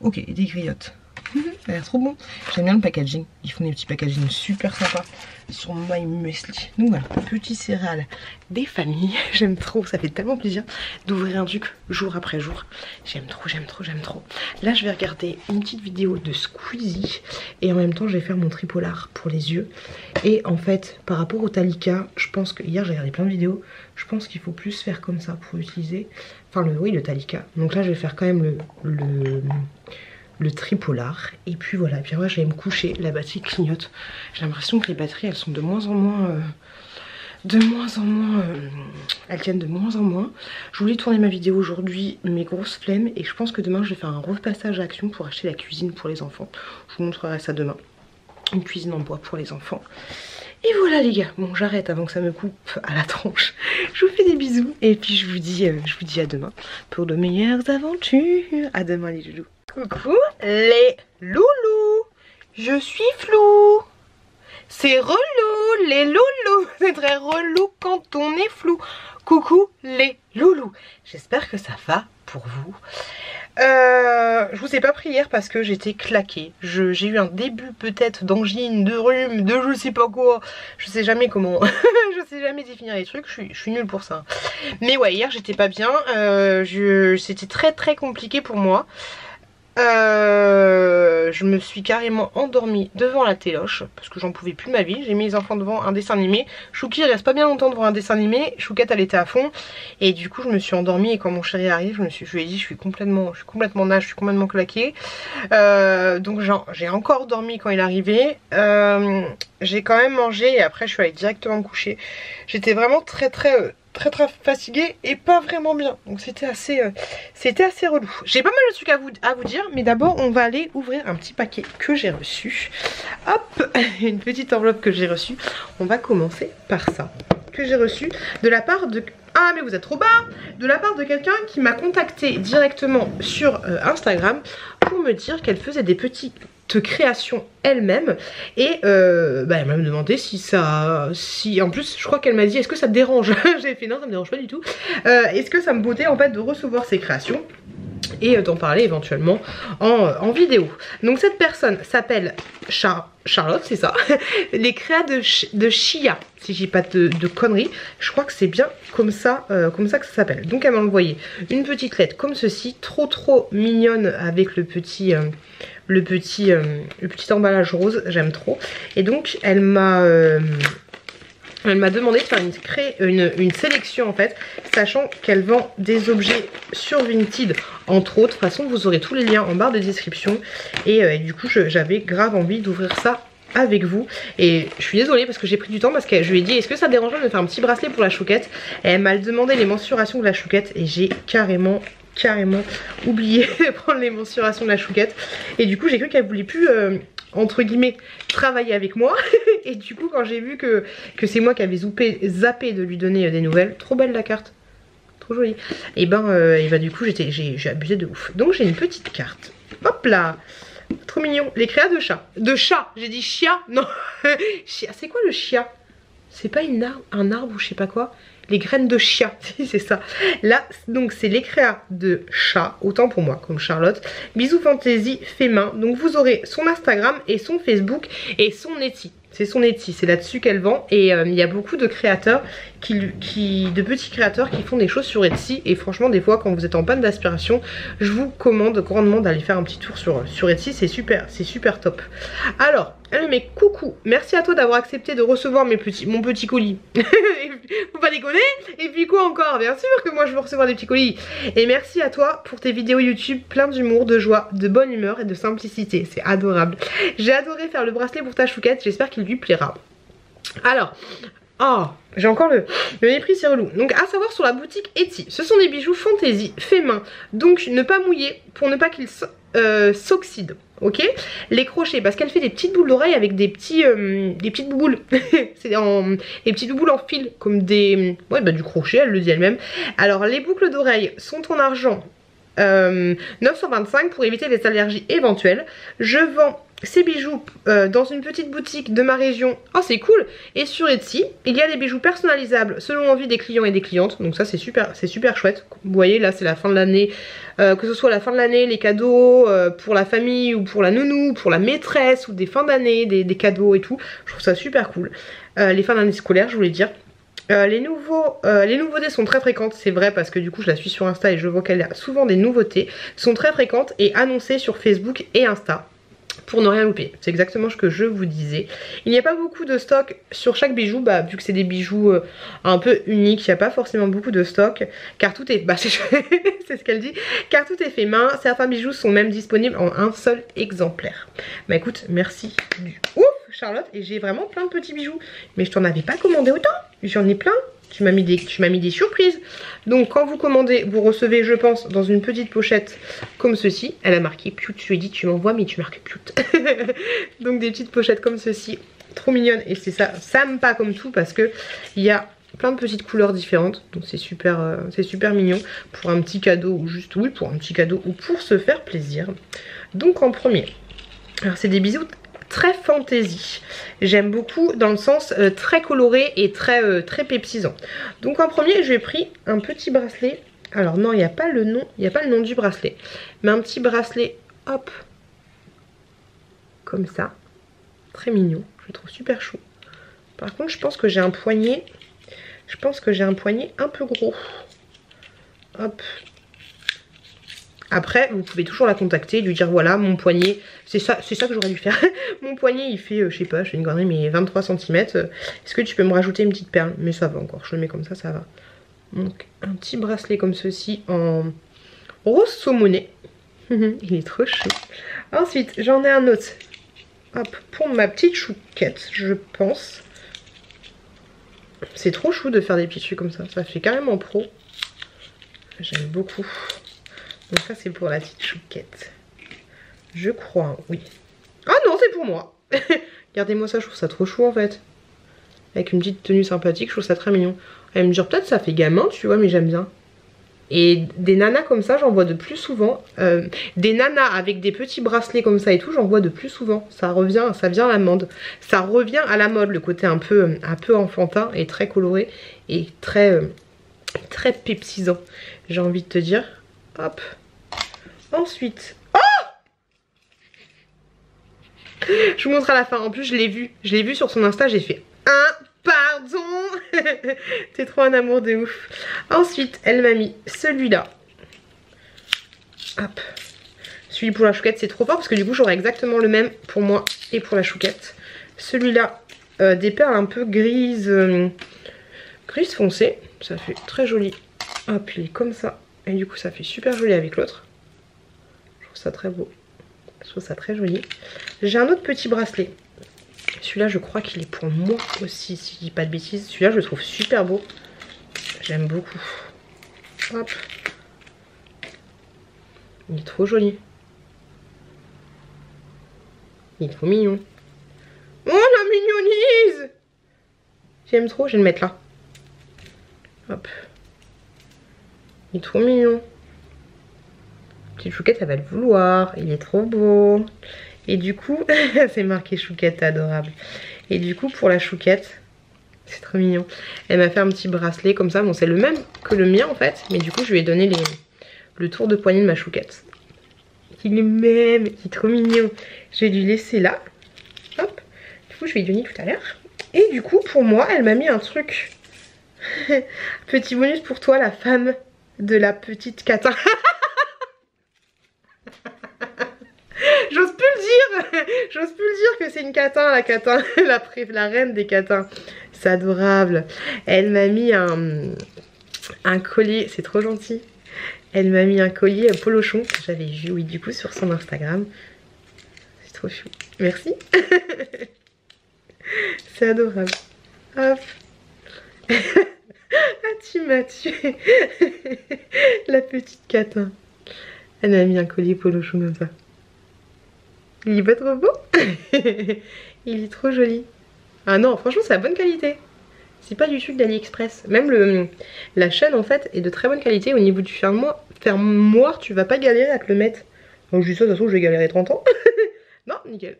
Ok, et des griottes. Ça a l'air trop bon. J'aime bien le packaging. Ils font des petits packaging super sympas sur My Muesli. Donc voilà, petit céréales des familles. J'aime trop, ça fait tellement plaisir d'ouvrir un truc jour après jour. J'aime trop. Là, je vais regarder une petite vidéo de Squeezie. Et en même temps, je vais faire mon tripolar pour les yeux. Et en fait, par rapport au Talika, je pense que hier, j'ai regardé plein de vidéos. Je pense qu'il faut plus faire comme ça pour utiliser... Enfin, le Talika. Donc là, je vais faire quand même le tripolar. Et puis voilà, et puis après je vais me coucher, la batterie clignote. J'ai l'impression que les batteries elles sont de moins en moins de moins en moins, elles tiennent de moins en moins. Je voulais tourner ma vidéo aujourd'hui, mes grosses flemmes, et je pense que demain je vais faire un repassage à Action pour acheter la cuisine pour les enfants. Je vous montrerai ça demain. Une cuisine en bois pour les enfants. Et voilà les gars, bon j'arrête avant que ça me coupe à la tronche. Je vous fais des bisous et puis je vous dis à demain pour de meilleures aventures. À demain les loulous. Coucou les loulous, je suis flou. C'est relou les loulous, c'est très relou quand on est flou. Coucou les loulous, j'espère que ça va pour vous. Je vous ai pas pris hier parce que j'étais claquée. J'ai eu un début peut-être d'angine, de rhume, de je sais pas quoi. Je sais jamais comment. Je sais jamais définir les trucs. Je suis nulle pour ça. Mais ouais, hier j'étais pas bien. C'était très compliqué pour moi. Je me suis carrément endormie devant la téloche parce que j'en pouvais plus de ma vie. J'ai mis les enfants devant un dessin animé. Chouki reste pas bien longtemps devant un dessin animé. Chouquette elle était à fond et du coup je me suis endormie et quand mon chéri arrive je lui ai dit je suis complètement nage, je suis complètement claquée. Donc j'ai encore dormi quand il est arrivé. J'ai quand même mangé et après je suis allée directement me coucher. J'étais vraiment très fatiguée et pas vraiment bien, donc c'était assez relou. J'ai pas mal de trucs à vous dire, mais d'abord on va aller ouvrir un petit paquet que j'ai reçu. Hop, une petite enveloppe que j'ai reçue. On va commencer par ça, que j'ai reçu de la part de... Ah mais vous êtes trop bas. De la part de quelqu'un qui m'a contacté directement sur Instagram pour me dire qu'elle faisait des petites création elle-même et elle m'a demandé si en plus je crois qu'elle m'a dit est-ce que ça te dérange. J'ai fait non, ça me dérange pas du tout. Est-ce que ça me bottait en fait de recevoir ces créations et d'en parler éventuellement en vidéo. Donc cette personne s'appelle Charlotte, c'est ça. Les créas de Chia, si j'ai pas de conneries. Je crois que c'est bien comme ça que ça s'appelle. Donc elle m'a envoyé une petite lettre comme ceci, trop mignonne avec le petit emballage rose, j'aime trop. Et donc elle m'a demandé de faire une sélection en fait, sachant qu'elle vend des objets sur Vinted entre autres. De toute façon vous aurez tous les liens en barre de description. Et du coup j'avais grave envie d'ouvrir ça avec vous. Et je suis désolée parce que j'ai pris du temps parce que je lui ai dit est-ce que ça dérangerait de faire un petit bracelet pour la chouquette. Et elle m'a demandé les mensurations de la chouquette et j'ai carrément oublié de prendre les mensurations de la chouquette. Et du coup j'ai cru qu'elle voulait plus entre guillemets travailler avec moi. Et du coup quand j'ai vu que c'est moi qui avais zappé de lui donner des nouvelles, trop belle la carte, trop jolie, et du coup j'ai abusé de ouf. Donc j'ai une petite carte, hop là, trop mignon. Les créas de chat, j'ai dit chia, non. Chia, c'est quoi le chia? C'est pas un arbre ou je sais pas quoi. Les graines de chia, c'est ça. Là, donc c'est les créas de chat, autant pour moi, comme Charlotte. Bisous Fantaisie fait main. Donc vous aurez son Instagram et son Facebook et son Etsy. C'est son Etsy, c'est là-dessus qu'elle vend. Et il y a beaucoup de créateurs, de petits créateurs qui font des choses sur Etsy. Et franchement, des fois, quand vous êtes en panne d'aspiration, je vous commande grandement d'aller faire un petit tour sur Etsy. C'est super top. Alors, elle me met coucou, merci à toi d'avoir accepté de recevoir mon petit colis. Faut pas déconner. Et puis quoi encore? Bien sûr que moi je veux recevoir des petits colis. Et merci à toi pour tes vidéos YouTube plein d'humour, de joie, de bonne humeur et de simplicité. C'est adorable. J'ai adoré faire le bracelet pour ta chouquette. J'espère qu'il lui plaira. Alors, oh, j'ai encore le mépris, c'est relou. Donc à savoir sur la boutique Etsy, ce sont des bijoux fantaisie fait main. Donc ne pas mouiller pour ne pas qu'ils s'oxydent. Ok, les crochets parce qu'elle fait des petites boules d'oreilles avec des petites bouboules. C'est des petites boules en fil comme du crochet, elle le dit elle-même. Alors les boucles d'oreilles sont en argent 925 pour éviter les allergies éventuelles. Je vends ces bijoux dans une petite boutique de ma région. Oh c'est cool. Et sur Etsy il y a des bijoux personnalisables selon l'envie des clients et des clientes. Donc ça c'est super chouette. Vous voyez là c'est la fin de l'année, que ce soit la fin de l'année, les cadeaux pour la famille ou pour la nounou, pour la maîtresse ou des fins d'année, des cadeaux et tout. Je trouve ça super cool. Les fins d'année scolaires je voulais dire. Les nouveautés sont très fréquentes, c'est vrai parce que du coup je la suis sur Insta et je vois qu'elle a souvent des nouveautés, sont très fréquentes et annoncées sur Facebook et Insta. pour ne rien louper. C'est exactement ce que je vous disais. Il n'y a pas beaucoup de stock sur chaque bijou, bah, vu que c'est des bijoux un peu uniques, il n'y a pas forcément beaucoup de stock, car tout est... Bah, c'est ce qu'elle dit, car tout est fait main. Certains bijoux sont même disponibles en un seul exemplaire. Bah écoute, merci du ouf Charlotte, et j'ai vraiment plein de petits bijoux. Mais je t'en avais pas commandé autant, j'en ai plein. Tu m'as mis des surprises. Donc quand vous commandez, vous recevez, je pense, dans une petite pochette comme ceci. Elle a marqué Pute. Je lui ai dit tu m'envoies mais tu marques Pute. Donc des petites pochettes comme ceci, trop mignonnes. Et c'est ça, ça me pas comme tout parce que il y a plein de petites couleurs différentes. Donc c'est super mignon pour un petit cadeau ou juste oui pour un petit cadeau ou pour se faire plaisir. Donc en premier, alors c'est des bijoux très fantaisie. J'aime beaucoup dans le sens très coloré et très pépsisant. Donc en premier, j'ai pris un petit bracelet. Alors non, il n'y a pas le nom du bracelet. Mais un petit bracelet, hop, comme ça. Très mignon, je le trouve super chou. Par contre, je pense que j'ai un poignet. Je pense que j'ai un poignet un peu gros. Hop. Après, vous pouvez toujours la contacter, lui dire voilà, mon poignet, c'est ça que j'aurais dû faire. Mon poignet, il fait, je sais pas, je fais une connerie, mais 23 cm. Est-ce que tu peux me rajouter une petite perle? Mais ça va encore, je le mets comme ça va. Donc, un petit bracelet comme ceci en rose saumonné. Il est trop chou. Ensuite, j'en ai un autre. Hop, pour ma petite chouquette, je pense. C'est trop chou de faire des petits trucs comme ça. Ça fait carrément pro. J'aime beaucoup. Donc ça c'est pour la petite chouquette. Je crois, oui. Ah non, c'est pour moi. Regardez-moi ça, je trouve ça trop chou en fait. Avec une petite tenue sympathique, je trouve ça très mignon. Elle me dit peut-être ça fait gamin, tu vois, mais j'aime bien. Et des nanas comme ça, j'en vois de plus souvent. Des nanas avec des petits bracelets comme ça et tout, j'en vois de plus souvent. Ça revient, ça vient à la mode. Ça revient à la mode, le côté un peu enfantin et très coloré et très pépsisant. J'ai envie de te dire. Hop. Ensuite, oh, je vous montre à la fin. En plus, je l'ai vu sur son Insta. J'ai fait pardon. T'es trop un amour de ouf. Ensuite, elle m'a mis celui-là. Hop. Celui pour la chouquette, c'est trop fort parce que du coup, j'aurai exactement le même pour moi et pour la chouquette. Celui-là, des perles un peu grises, grise foncée. Ça fait très joli. Hop, il est comme ça. Et du coup, ça fait super joli avec l'autre. Je trouve ça très beau. Je trouve ça très joli. J'ai un autre petit bracelet. Celui-là, je crois qu'il est pour moi aussi, si je dis pas de bêtises. Celui-là, je le trouve super beau. J'aime beaucoup. Hop. Il est trop joli. Il est trop mignon. Oh, la mignonise! J'aime trop, je vais le mettre là. Hop. Il est trop mignon. Petite chouquette, elle va le vouloir. Il est trop beau. Et du coup, c'est marqué chouquette adorable. Et du coup, pour la chouquette, c'est trop mignon. Elle m'a fait un petit bracelet comme ça. Bon, c'est le même que le mien en fait. Mais du coup, je lui ai donné le tour de poignet de ma chouquette. Il est même. Il est trop mignon. Je vais lui laisser là. Hop. Du coup, je vais lui donner tout à l'heure. Et du coup, pour moi, elle m'a mis un truc. Petit bonus pour toi, la femme de la petite catin. J'ose plus le dire. J'ose plus le dire que c'est une catin, la catin. La reine des catins. C'est adorable. Elle m'a mis un collier. C'est trop gentil. Elle m'a mis un collier polochon que j'avais vu, oui, du coup, sur son Instagram. C'est trop chou. Merci. C'est adorable. Hop. Ah, tu m'as tué. La petite catin. Elle m'a mis un collier polochon comme ça. Il est pas trop beau? Il est trop joli. Ah non, franchement, c'est la bonne qualité. C'est pas du tout de l'AliExpress. Même la chaîne, en fait, est de très bonne qualité. Au niveau du fermoir, tu vas pas galérer à te le mettre. Donc, je dis ça, de toute façon, je vais galérer 30 ans. Non, nickel.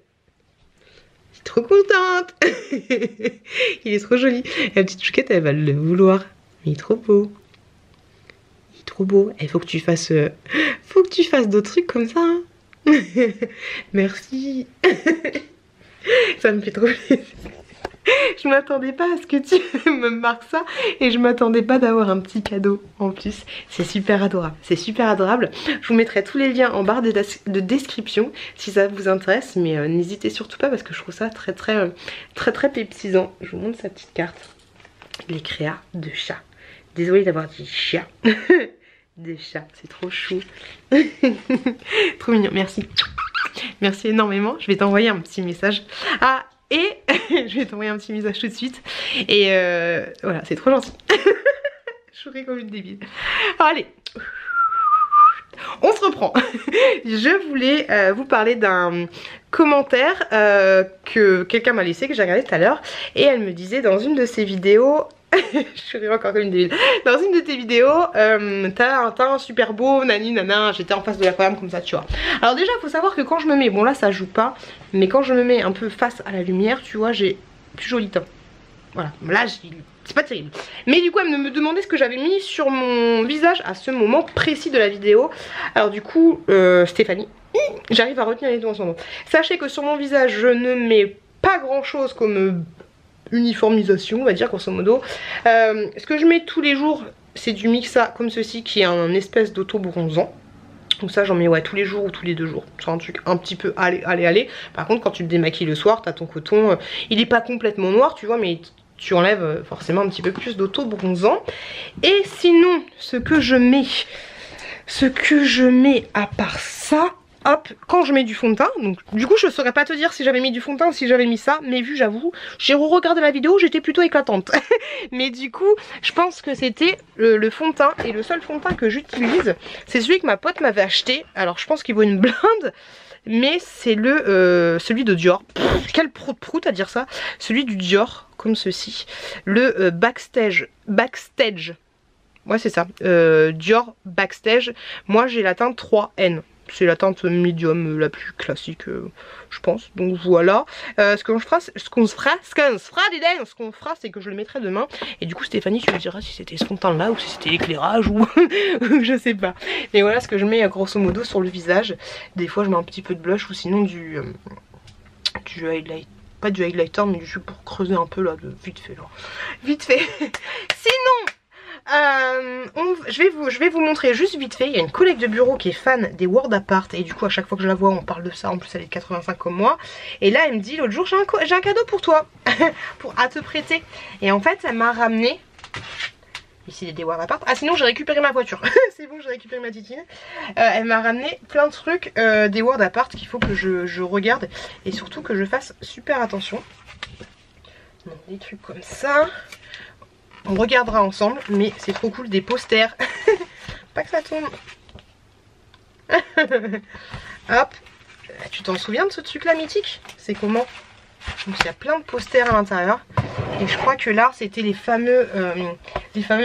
Je suis trop contente. Il est trop joli. La petite chouquette, elle va le vouloir. Il est trop beau. Il est trop beau. Il faut que tu fasses d'autres trucs comme ça. Hein. Merci. Ça me fait trop plaisir. Je m'attendais pas à ce que tu me marques ça et je m'attendais pas d'avoir un petit cadeau en plus. C'est super adorable, c'est super adorable. Je vous mettrai tous les liens en barre de description si ça vous intéresse, mais n'hésitez surtout pas parce que je trouve ça très pépsisant. Je vous montre sa petite carte. Les créas de chat. Désolée d'avoir dit chat. Des chats, c'est trop chou. Trop mignon, merci. Merci énormément. Je vais t'envoyer un petit message. Ah, et je vais t'envoyer un petit message tout de suite. Et voilà, c'est trop gentil. Je souris comme une débile. Alors, allez. On se reprend. Je voulais vous parler d'un commentaire que quelqu'un m'a laissé, que j'ai regardé tout à l'heure. Et elle me disait dans une de ses vidéos... je suis encore comme une débile. Dans une de tes vidéos, t'as un super beau nani nana, j'étais en face de l'aquarium comme ça, tu vois. Alors déjà, faut savoir que quand je me mets, bon là ça joue pas, mais quand je me mets un peu face à la lumière, tu vois, j'ai plus joli teint. Voilà, là c'est pas terrible. Mais du coup, elle me demandait ce que j'avais mis sur mon visage à ce moment précis de la vidéo. Alors du coup, Stéphanie, j'arrive à retenir les deux en ce moment. Sachez que sur mon visage, je ne mets pas grand chose comme... uniformisation, on va dire grosso modo. Ce que je mets tous les jours, c'est du Mixa comme ceci qui est un espèce d'auto-bronzant. Donc ça j'en mets ouais tous les jours ou tous les 2 jours. C'est un truc un petit peu allez. Par contre quand tu te démaquilles le soir, t'as ton coton, il est pas complètement noir tu vois, mais tu enlèves forcément un petit peu plus d'auto-bronzant. Et sinon ce que je mets à part ça, hop, quand je mets du fond de teint, donc du coup je saurais pas te dire si j'avais mis du fond de teint ou si j'avais mis ça, mais vu j'avoue, j'ai re-regardé la vidéo, j'étais plutôt éclatante. Mais du coup, je pense que c'était le fond de teint, et le seul fond de teint que j'utilise, c'est celui que ma pote m'avait acheté. Alors je pense qu'il vaut une blinde, mais c'est celui de Dior. Pff, quel prout à dire ça. Celui du Dior, comme ceci. Le Backstage. Ouais c'est ça, Dior Backstage. Moi j'ai la teinte 3N. C'est la teinte médium la plus classique je pense. Donc voilà. Ce qu'on fera c'est que je le mettrai demain. Et du coup Stéphanie tu me diras si c'était ce fond de teint là ou si c'était l'éclairage ou je sais pas. Mais voilà ce que je mets grosso modo sur le visage. Des fois je mets un petit peu de blush ou sinon du highlight. Pas du highlighter mais juste pour creuser un peu là de vite fait genre. Vite fait. Sinon je vais vous montrer juste vite fait. Il y a une collègue de bureau qui est fan des World Apart et du coup à chaque fois que je la vois on parle de ça. En plus elle est de 85 comme moi. Et là elle me dit l'autre jour j'ai un cadeau pour toi à te prêter. Et en fait elle m'a ramené ici des World Apart. Ah sinon j'ai récupéré ma voiture. C'est bon, j'ai récupéré ma titine. Elle m'a ramené plein de trucs des World Apart qu'il faut que je regarde et surtout que je fasse super attention. Donc, des trucs comme ça. On regardera ensemble, mais c'est trop cool, des posters. Pas que ça tombe. Hop. Tu t'en souviens de ce truc là mythique? C'est comment? Donc il y a plein de posters à l'intérieur. Et je crois que là c'était les fameux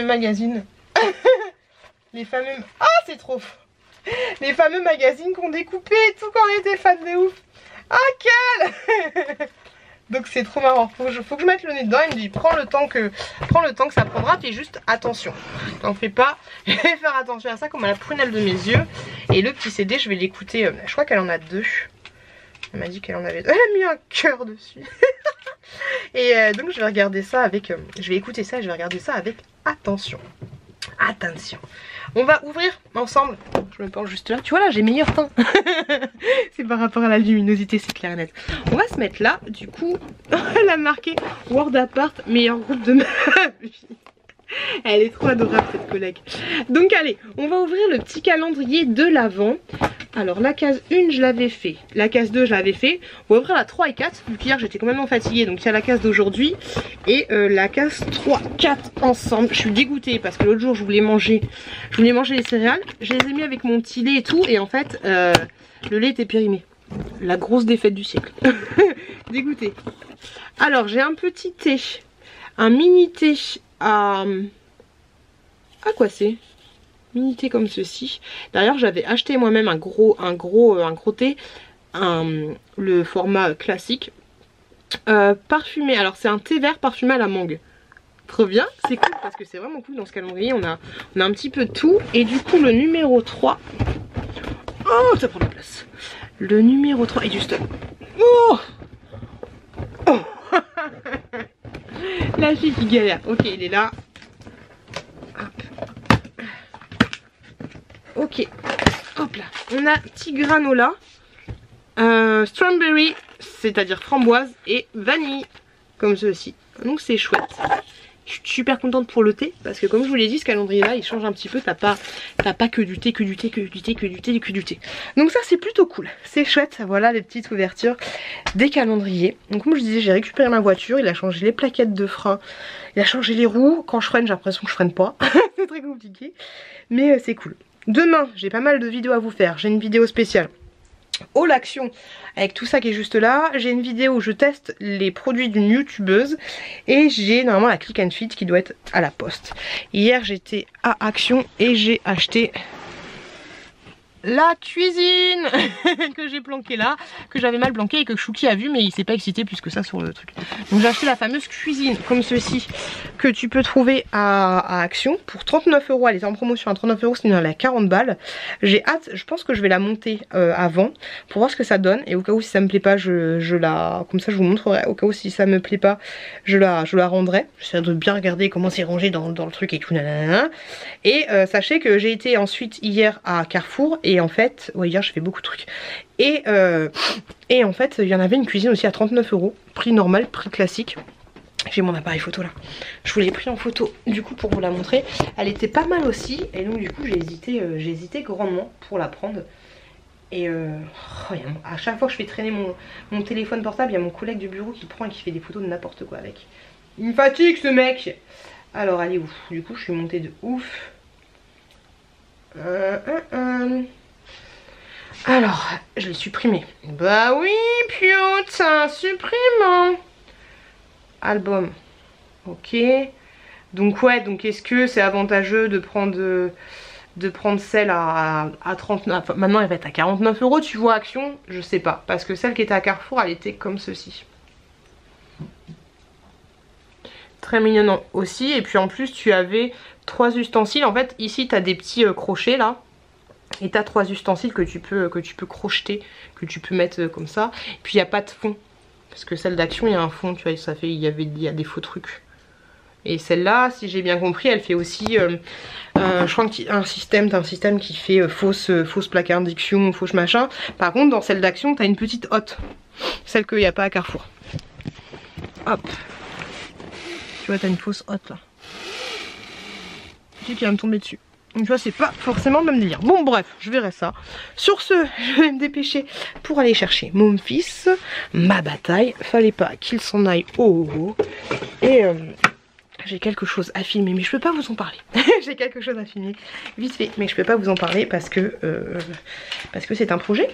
magazines. Les fameux... Ah c'est trop fou. Les fameux magazines qu'on découpait et tout quand on était fans de ouf. Ah quel. Donc c'est trop marrant, faut que je mette le nez dedans. Il me dit prends le temps que ça prendra, fais juste attention. T'en fais pas, je vais faire attention à ça comme à la prunelle de mes yeux. Et le petit CD je vais l'écouter, je crois qu'elle en a 2. Elle m'a dit qu'elle en avait 2, elle a mis un cœur dessus. Et donc je vais regarder ça avec, je vais écouter ça et je vais regarder ça avec attention. Attention. On va ouvrir ensemble. Je me penche juste là. Tu vois là j'ai meilleur teint. C'est par rapport à la luminosité, c'est clair et net. On va se mettre là. Du coup elle a marqué World Apart, meilleur groupe de ma vie. Elle est trop adorable cette collègue. Donc allez, on va ouvrir le petit calendrier de l'Avent. Alors la case 1 je l'avais fait, la case 2 je l'avais fait. On va ouvrir la 3 et 4, vu qu'hier j'étais complètement fatiguée. Donc il y a la case d'aujourd'hui et la case 3, 4 ensemble. Je suis dégoûtée parce que l'autre jour je voulais manger les céréales. Je les ai mis avec mon petit lait et tout. Et en fait le lait était périmé. La grosse défaite du siècle. Dégoûtée. Alors j'ai un petit thé, un mini thé à quoi c'est? Mini thé comme ceci. D'ailleurs j'avais acheté moi-même un gros thé, le format classique, parfumé. Alors c'est un thé vert parfumé à la mangue. Trop bien, c'est cool parce que c'est vraiment cool dans ce calendrier. On a un petit peu de tout. Et du coup le numéro 3. Oh ça prend de la place. Le numéro 3 est du stock. Oh, oh. La fille qui galère. Ok, il est là. Hop. Ok. Hop là. On a petit granola. Strawberry, c'est-à-dire framboise, et vanille, comme ceci. Donc c'est chouette. Je suis super contente pour le thé, parce que comme je vous l'ai dit, ce calendrier là il change un petit peu. T'as pas que du thé, que du thé, que du thé, que du thé, que du thé. Donc ça c'est plutôt cool, c'est chouette. Voilà les petites ouvertures des calendriers. Donc comme je disais, j'ai récupéré ma voiture, il a changé les plaquettes de frein, il a changé les roues. Quand je freine, j'ai l'impression que je freine pas. C'est très compliqué, mais c'est cool. Demain j'ai pas mal de vidéos à vous faire. J'ai une vidéo spéciale haul action avec tout ça qui est juste là. J'ai une vidéo où je teste les produits d'une youtubeuse. Et j'ai normalement la Click and Fit qui doit être à la poste. Hier j'étais à Action et j'ai acheté la cuisine que j'ai planquée là, que j'avais mal planquée et que Chouki a vu, mais il s'est pas excité plus que ça sur le truc. Donc j'ai acheté la fameuse cuisine comme ceci que tu peux trouver à Action pour 39 €. Elle est en promotion à 39 €, sinon elle est à 40 balles. J'ai hâte, je pense que je vais la monter avant pour voir ce que ça donne, et au cas où si ça me plaît pas, je la, comme ça je vous montrerai. Au cas où si ça me plaît pas, je la rendrai. J'essaie de bien regarder comment c'est rangé dans le truc et tout. Nanana. Et sachez que j'ai été ensuite hier à Carrefour. Et en fait, ouais, hier j'ai fait beaucoup de trucs. Et en fait, il y en avait une cuisine aussi à 39 €. Prix normal, prix classique. J'ai mon appareil photo là. Je vous l'ai pris en photo du coup pour vous la montrer. Elle était pas mal aussi. Et donc du coup j'ai hésité grandement pour la prendre. Et à chaque fois que je fais traîner mon téléphone portable, il y a mon collègue du bureau qui prend et qui fait des photos de n'importe quoi avec. Il me fatigue ce mec. Alors elle est où? Du coup je suis montée de ouf. Alors, je l'ai supprimé. Bah oui, putain, supprime. Album. Ok. Donc ouais, donc est-ce que c'est avantageux de prendre celle à 39, enfin, maintenant elle va être à 49 €, tu vois, Action? Je sais pas. Parce que celle qui était à Carrefour, elle était comme ceci. Très mignonne aussi. Et puis en plus, tu avais 3 ustensiles. En fait, ici, tu as des petits crochets là. Et tu as 3 ustensiles que tu peux crocheter, que tu peux mettre comme ça. Et puis il n'y a pas de fond. Parce que celle d'Action, il y a un fond, tu vois, ça fait, il y a des faux trucs. Et celle-là, si j'ai bien compris, elle fait aussi, je crois que t'as un système qui fait fausse plaque à induction, fausse machin. Par contre, dans celle d'Action, tu as une petite hotte. Celle qu'il n'y a pas à Carrefour. Hop. Tu vois, tu as une fausse hotte là. Tu sais qu'il va me tomber dessus. Donc tu vois, c'est pas forcément le même délire. Bon bref, je verrai ça. Sur ce, je vais me dépêcher pour aller chercher mon fils. Ma bataille. Fallait pas qu'il s'en aille au haut. Et j'ai quelque chose à filmer, mais je peux pas vous en parler. J'ai quelque chose à filmer vite fait, mais je peux pas vous en parler parce que c'est un projet.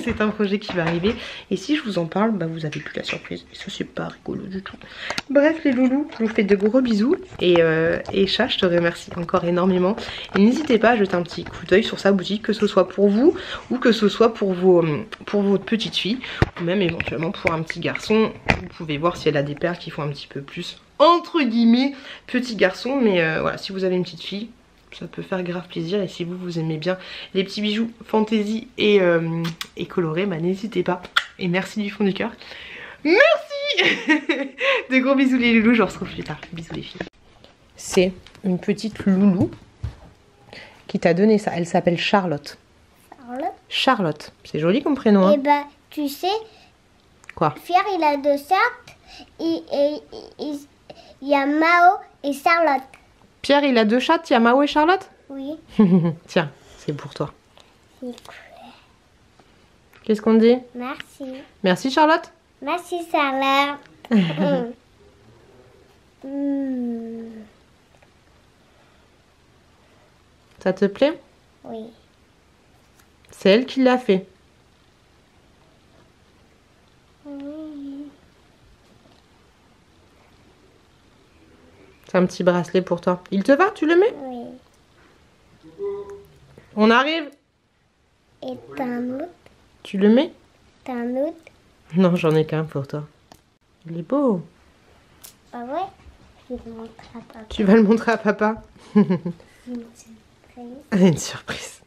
C'est un projet qui va arriver. Et si je vous en parle, bah vous avez plus la surprise. Et ça c'est pas rigolo du tout. Bref les loulous, je vous fais de gros bisous. Et Chat, je te remercie encore énormément. Et n'hésitez pas à jeter un petit coup d'œil sur sa boutique, que ce soit pour vous ou que ce soit pour votre petite fille, ou même éventuellement pour un petit garçon. Vous pouvez voir si elle a des perles qui font un petit peu plus entre guillemets petit garçon, mais voilà, si vous avez une petite fille, ça peut faire grave plaisir. Et si vous aimez bien les petits bijoux fantaisie et colorés, bah n'hésitez pas. Et merci du fond du cœur. Merci. De gros bisous les loulous, je vous retrouve plus tard. Bisous les filles. C'est une petite loulou qui t'a donné ça, elle s'appelle Charlotte. Charlotte, c'est joli comme prénom. Et bah tu sais, quoi? Pierre il a 2 chats et il y a Mao et Charlotte. Pierre il a 2 chats, il y a Mao et Charlotte? Oui. Tiens, c'est pour toi. C'est cool. Qu'est-ce qu'on dit? Merci. Merci Charlotte. Merci Charlotte. Ça te plaît? Oui. C'est elle qui l'a fait. C'est un petit bracelet pour toi. Il te va? Tu le mets? Oui. On arrive. Et t'en autre? Tu le mets? T'en autre? Non, j'en ai qu'un pour toi. Il est beau. Ah ouais? Je vais le montrer à papa. Tu vas le montrer à papa? Une surprise. Une surprise.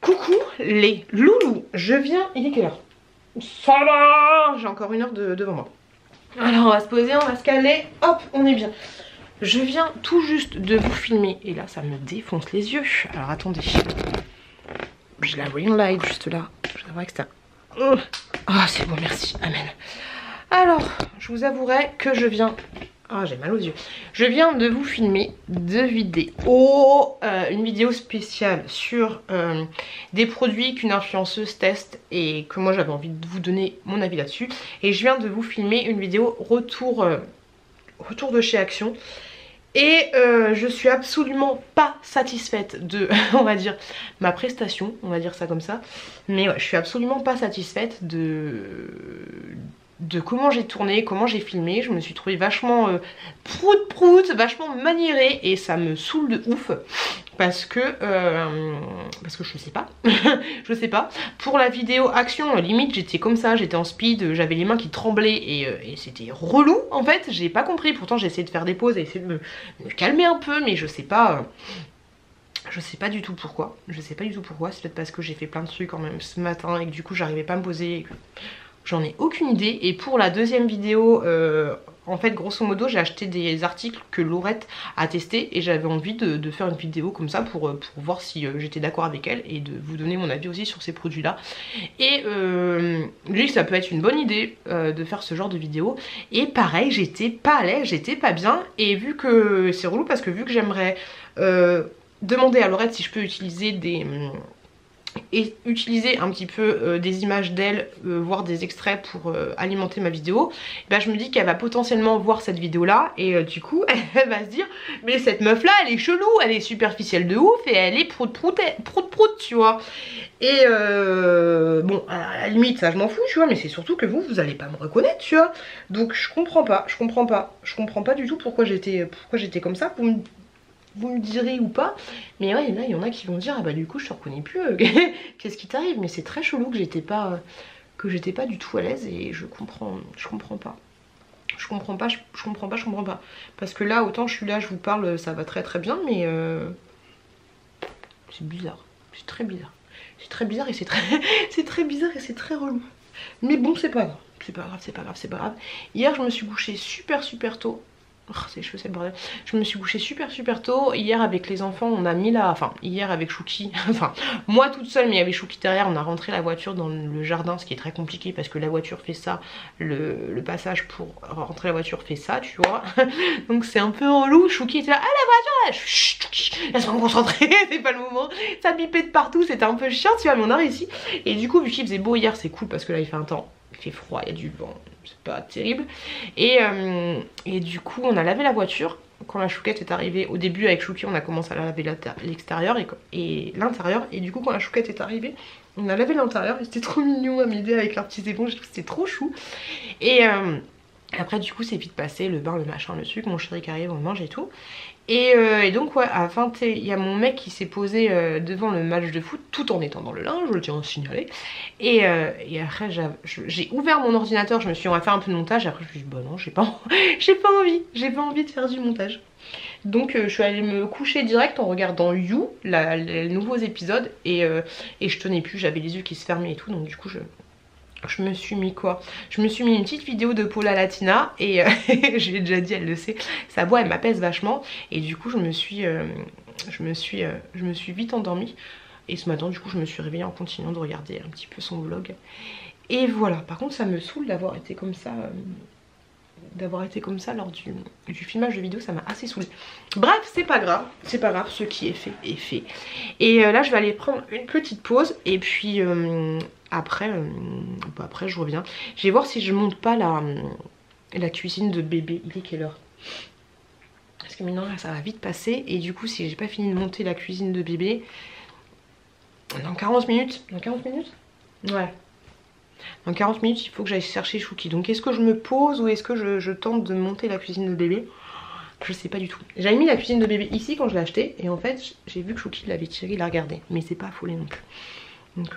Coucou les loulous. Je viens... Il est quelle heure? Ça va. J'ai encore 1 heure devant moi. Alors on va se poser, on va se caler, hop, on est bien. Je viens tout juste de vous filmer et là ça me défonce les yeux. Alors attendez, j'ai la ring light juste là. Je devrais que c'est un... Ah c'est bon, merci, amen. Alors, je vous avouerai que je viens... Ah, j'ai mal aux yeux. Je viens de vous filmer 2 vidéos. Une vidéo spéciale sur des produits qu'une influenceuse teste et que moi j'avais envie de vous donner mon avis là-dessus. Et je viens de vous filmer une vidéo retour de chez Action. Et je suis absolument pas satisfaite de, on va dire, ma prestation, on va dire ça comme ça. Mais ouais, je suis absolument pas satisfaite de comment j'ai tourné, comment j'ai filmé. Je me suis trouvée vachement prout, vachement maniérée et ça me saoule de ouf parce que je sais pas, je sais pas. Pour la vidéo action, limite j'étais comme ça, j'étais en speed, j'avais les mains qui tremblaient et c'était relou en fait. J'ai pas compris, pourtant j'ai essayé de faire des pauses et essayer de me calmer un peu, mais je sais pas. Je sais pas du tout pourquoi, c'est peut-être parce que j'ai fait plein de trucs quand même ce matin et que du coup j'arrivais pas à me poser et que... J'en ai aucune idée. Et pour la deuxième vidéo, en fait grosso modo j'ai acheté des articles que Laurette a testé et j'avais envie de faire une vidéo comme ça pour voir si j'étais d'accord avec elle et de vous donner mon avis aussi sur ces produits là. Et lui ça peut être une bonne idée de faire ce genre de vidéo. Et pareil, j'étais pas à l'aise, j'étais pas bien. Et vu que c'est relou parce que vu que j'aimerais demander à Laurette si je peux utiliser et utiliser un petit peu des images d'elle, voire des extraits pour alimenter ma vidéo, bah, je me dis qu'elle va potentiellement voir cette vidéo là et du coup elle va se dire mais cette meuf là elle est chelou, elle est superficielle de ouf et elle est prout tu vois. Et bon à la limite ça je m'en fous tu vois, mais c'est surtout que vous allez pas me reconnaître tu vois. Donc je comprends pas du tout pourquoi j'étais comme ça. Vous me direz ou pas, mais ouais, là il y en a qui vont dire ah bah du coup je te reconnais plus, qu'est-ce qui t'arrive. Mais c'est très chelou que j'étais pas du tout à l'aise et je comprends pas. Je comprends pas. Parce que là autant je suis là, je vous parle, ça va très bien, mais c'est bizarre, c'est très bizarre. C'est très bizarre et c'est très bizarre et c'est très relou. Mais bon c'est pas grave. Hier je me suis couchée super tôt. Oh, ces cheveux c'est le bordel. Je me suis couchée super tôt. Hier avec les enfants on a mis la... Enfin hier avec Chouki, enfin moi toute seule mais il y avait Chouki derrière, on a rentré la voiture dans le jardin, ce qui est très compliqué parce que la voiture fait ça, le passage pour rentrer la voiture fait ça tu vois. Donc c'est un peu relou. Chouki était là, ah la voiture là, chut, laisse-moi me concentrer, c'est pas le moment. Ça pipait de partout, c'était un peu chiant tu vois, mais on a réussi. Et du coup vu qu'il faisait beau hier c'est cool parce que là il fait un temps, il fait froid, il y a du vent, c'est pas terrible. Et du coup on a lavé la voiture. Quand la chouquette est arrivée, au début avec Chouki on a commencé à laver l'extérieur et l'intérieur. Et du coup quand la chouquette est arrivée on a lavé l'intérieur et c'était trop mignon à m'aider avec leurs petites éponges, c'était trop chou. Et après du coup c'est vite passé, le bain, le machin, le sucre, mon chéri qui arrive, on mange et tout. Et donc ouais, à 20, il y a mon mec qui s'est posé devant le match de foot tout en étant dans le linge, je le tiens à signaler. Et après j'ai ouvert mon ordinateur, je me suis dit on va faire un peu de montage. Et après je me suis dit bah non, j'ai pas envie de faire du montage. Donc je suis allée me coucher direct en regardant You, les nouveaux épisodes. Et je tenais plus, j'avais les yeux qui se fermaient et tout. Donc du coup je me suis mis quoi? Je me suis mis une petite vidéo de Paula Latina et je l'ai déjà dit, elle le sait, sa voix elle m'apaise vachement. Et du coup je me suis vite endormie. Et ce matin du coup je me suis réveillée en continuant de regarder un petit peu son vlog. Et voilà, par contre ça me saoule d'avoir été comme ça lors du filmage de vidéo, ça m'a assez saoulée. Bref, c'est pas grave, ce qui est fait est fait. Et là je vais aller prendre une petite pause et puis après je reviens. Je vais voir si je monte pas la cuisine de bébé. Il est quelle heure? Parce que maintenant là ça va vite passer. Et du coup si j'ai pas fini de monter la cuisine de bébé dans 40 minutes. Dans 40 minutes? Ouais. Dans 40 minutes il faut que j'aille chercher Chouki. Donc est-ce que je me pose ou est-ce que je tente de monter la cuisine de bébé? Je sais pas du tout. J'avais mis la cuisine de bébé ici quand je l'ai acheté. Et en fait j'ai vu que Chouki l'avait tiré, il l'a regardé. Mais c'est pas affolé non plus. Donc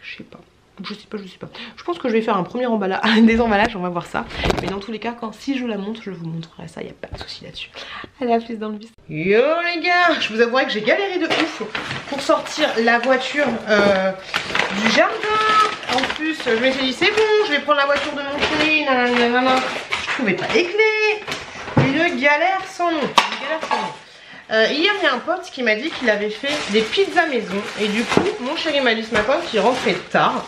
je sais pas. Je pense que je vais faire un premier emballage, des emballages, on va voir ça. Mais dans tous les cas, si je la monte, je vous montrerai ça, il n'y a pas de souci là-dessus. Allez, à plus dans le bus. Yo les gars, je vous avouerai que j'ai galéré de ouf pour sortir la voiture du jardin. Enfin, plus, je me suis dit c'est bon, je vais prendre la voiture de mon chéri, nanana. Je trouvais pas les clés. Une galère sans nom. Hier, il y a un pote qui m'a dit qu'il avait fait des pizzas maison. Et du coup, mon chéri m'a dit ce matin qu'il rentrait tard.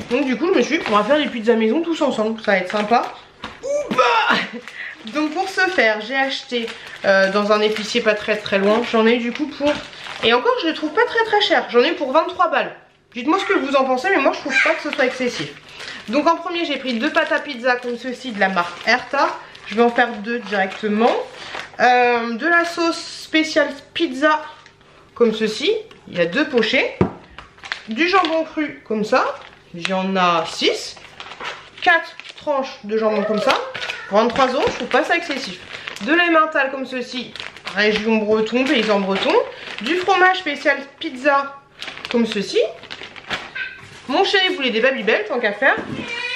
Donc du coup, je me suis dit, on va faire des pizzas maison tous ensemble. Ça va être sympa. Ouba! Donc pour ce faire, j'ai acheté dans un épicier pas très loin. J'en ai du coup pour... Et encore, je les trouve pas très cher. J'en ai pour 23 balles. Dites-moi ce que vous en pensez, mais moi je trouve pas que ce soit excessif. Donc en premier, j'ai pris 2 pâtes à pizza comme ceci de la marque Herta. Je vais en faire 2 directement. De la sauce spéciale pizza comme ceci. Il y a 2 pochets. Du jambon cru comme ça. Il y en a 6. 4 tranches de jambon comme ça. 23 €, je trouve pas ça excessif. De l'emmental comme ceci. Région breton, paysan breton. Du fromage spécial pizza comme ceci. Mon chéri voulait des Babybel tant qu'à faire.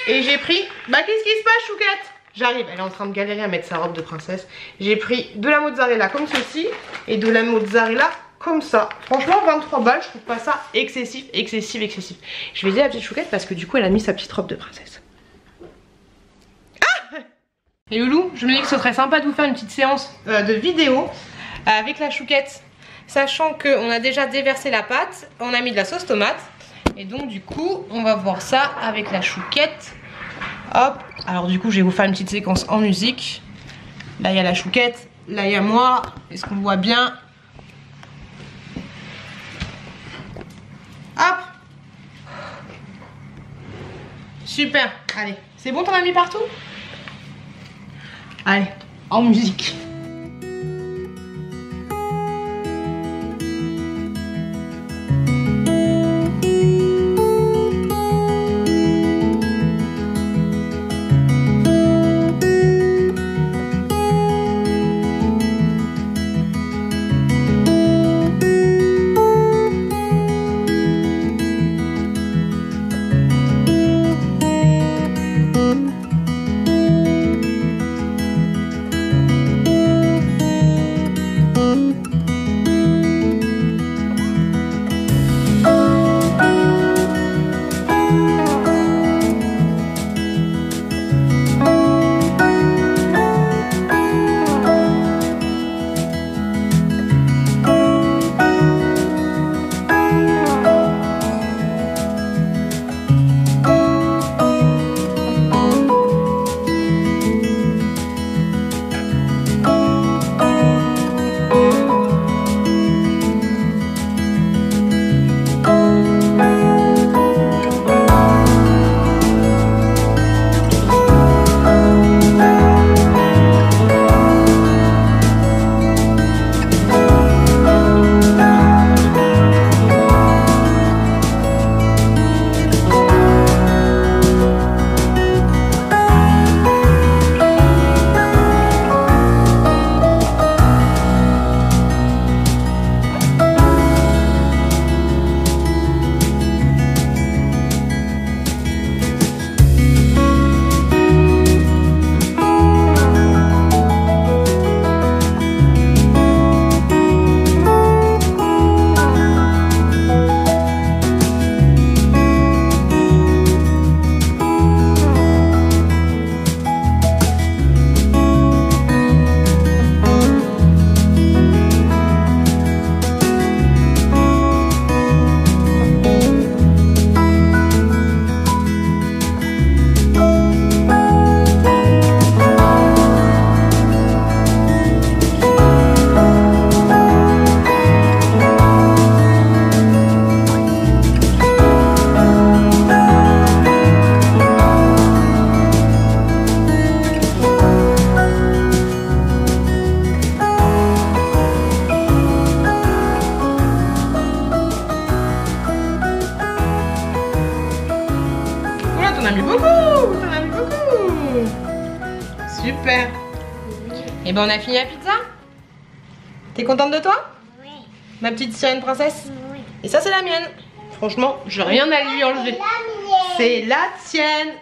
Et j'ai pris... Bah qu'est-ce qui se passe, Chouquette? J'arrive, elle est en train de galérer à mettre sa robe de princesse. J'ai pris de la mozzarella comme ceci et de la mozzarella comme ça. Franchement 23 balles, je trouve pas ça excessif. Je vais dire à la petite Chouquette parce que du coup elle a mis sa petite robe de princesse. Ah! Et Loulou, je me dis que ce serait sympa de vous faire une petite séance de vidéo avec la Chouquette. Sachant qu'on a déjà déversé la pâte, on a mis de la sauce tomate. Et donc du coup on va voir ça avec la Chouquette. Hop, alors du coup je vais vous faire une petite séquence en musique. Là il y a la Chouquette, là il y a moi. Est-ce qu'on voit bien? Hop. Super, allez, c'est bon, t'en as mis partout? Allez, en musique. Super. Et ben on a fini la pizza. T'es contente de toi? Oui. Ma petite sirène princesse? Oui. Et ça c'est la mienne. Franchement, j'ai rien à lui enlever. C'est la tienne.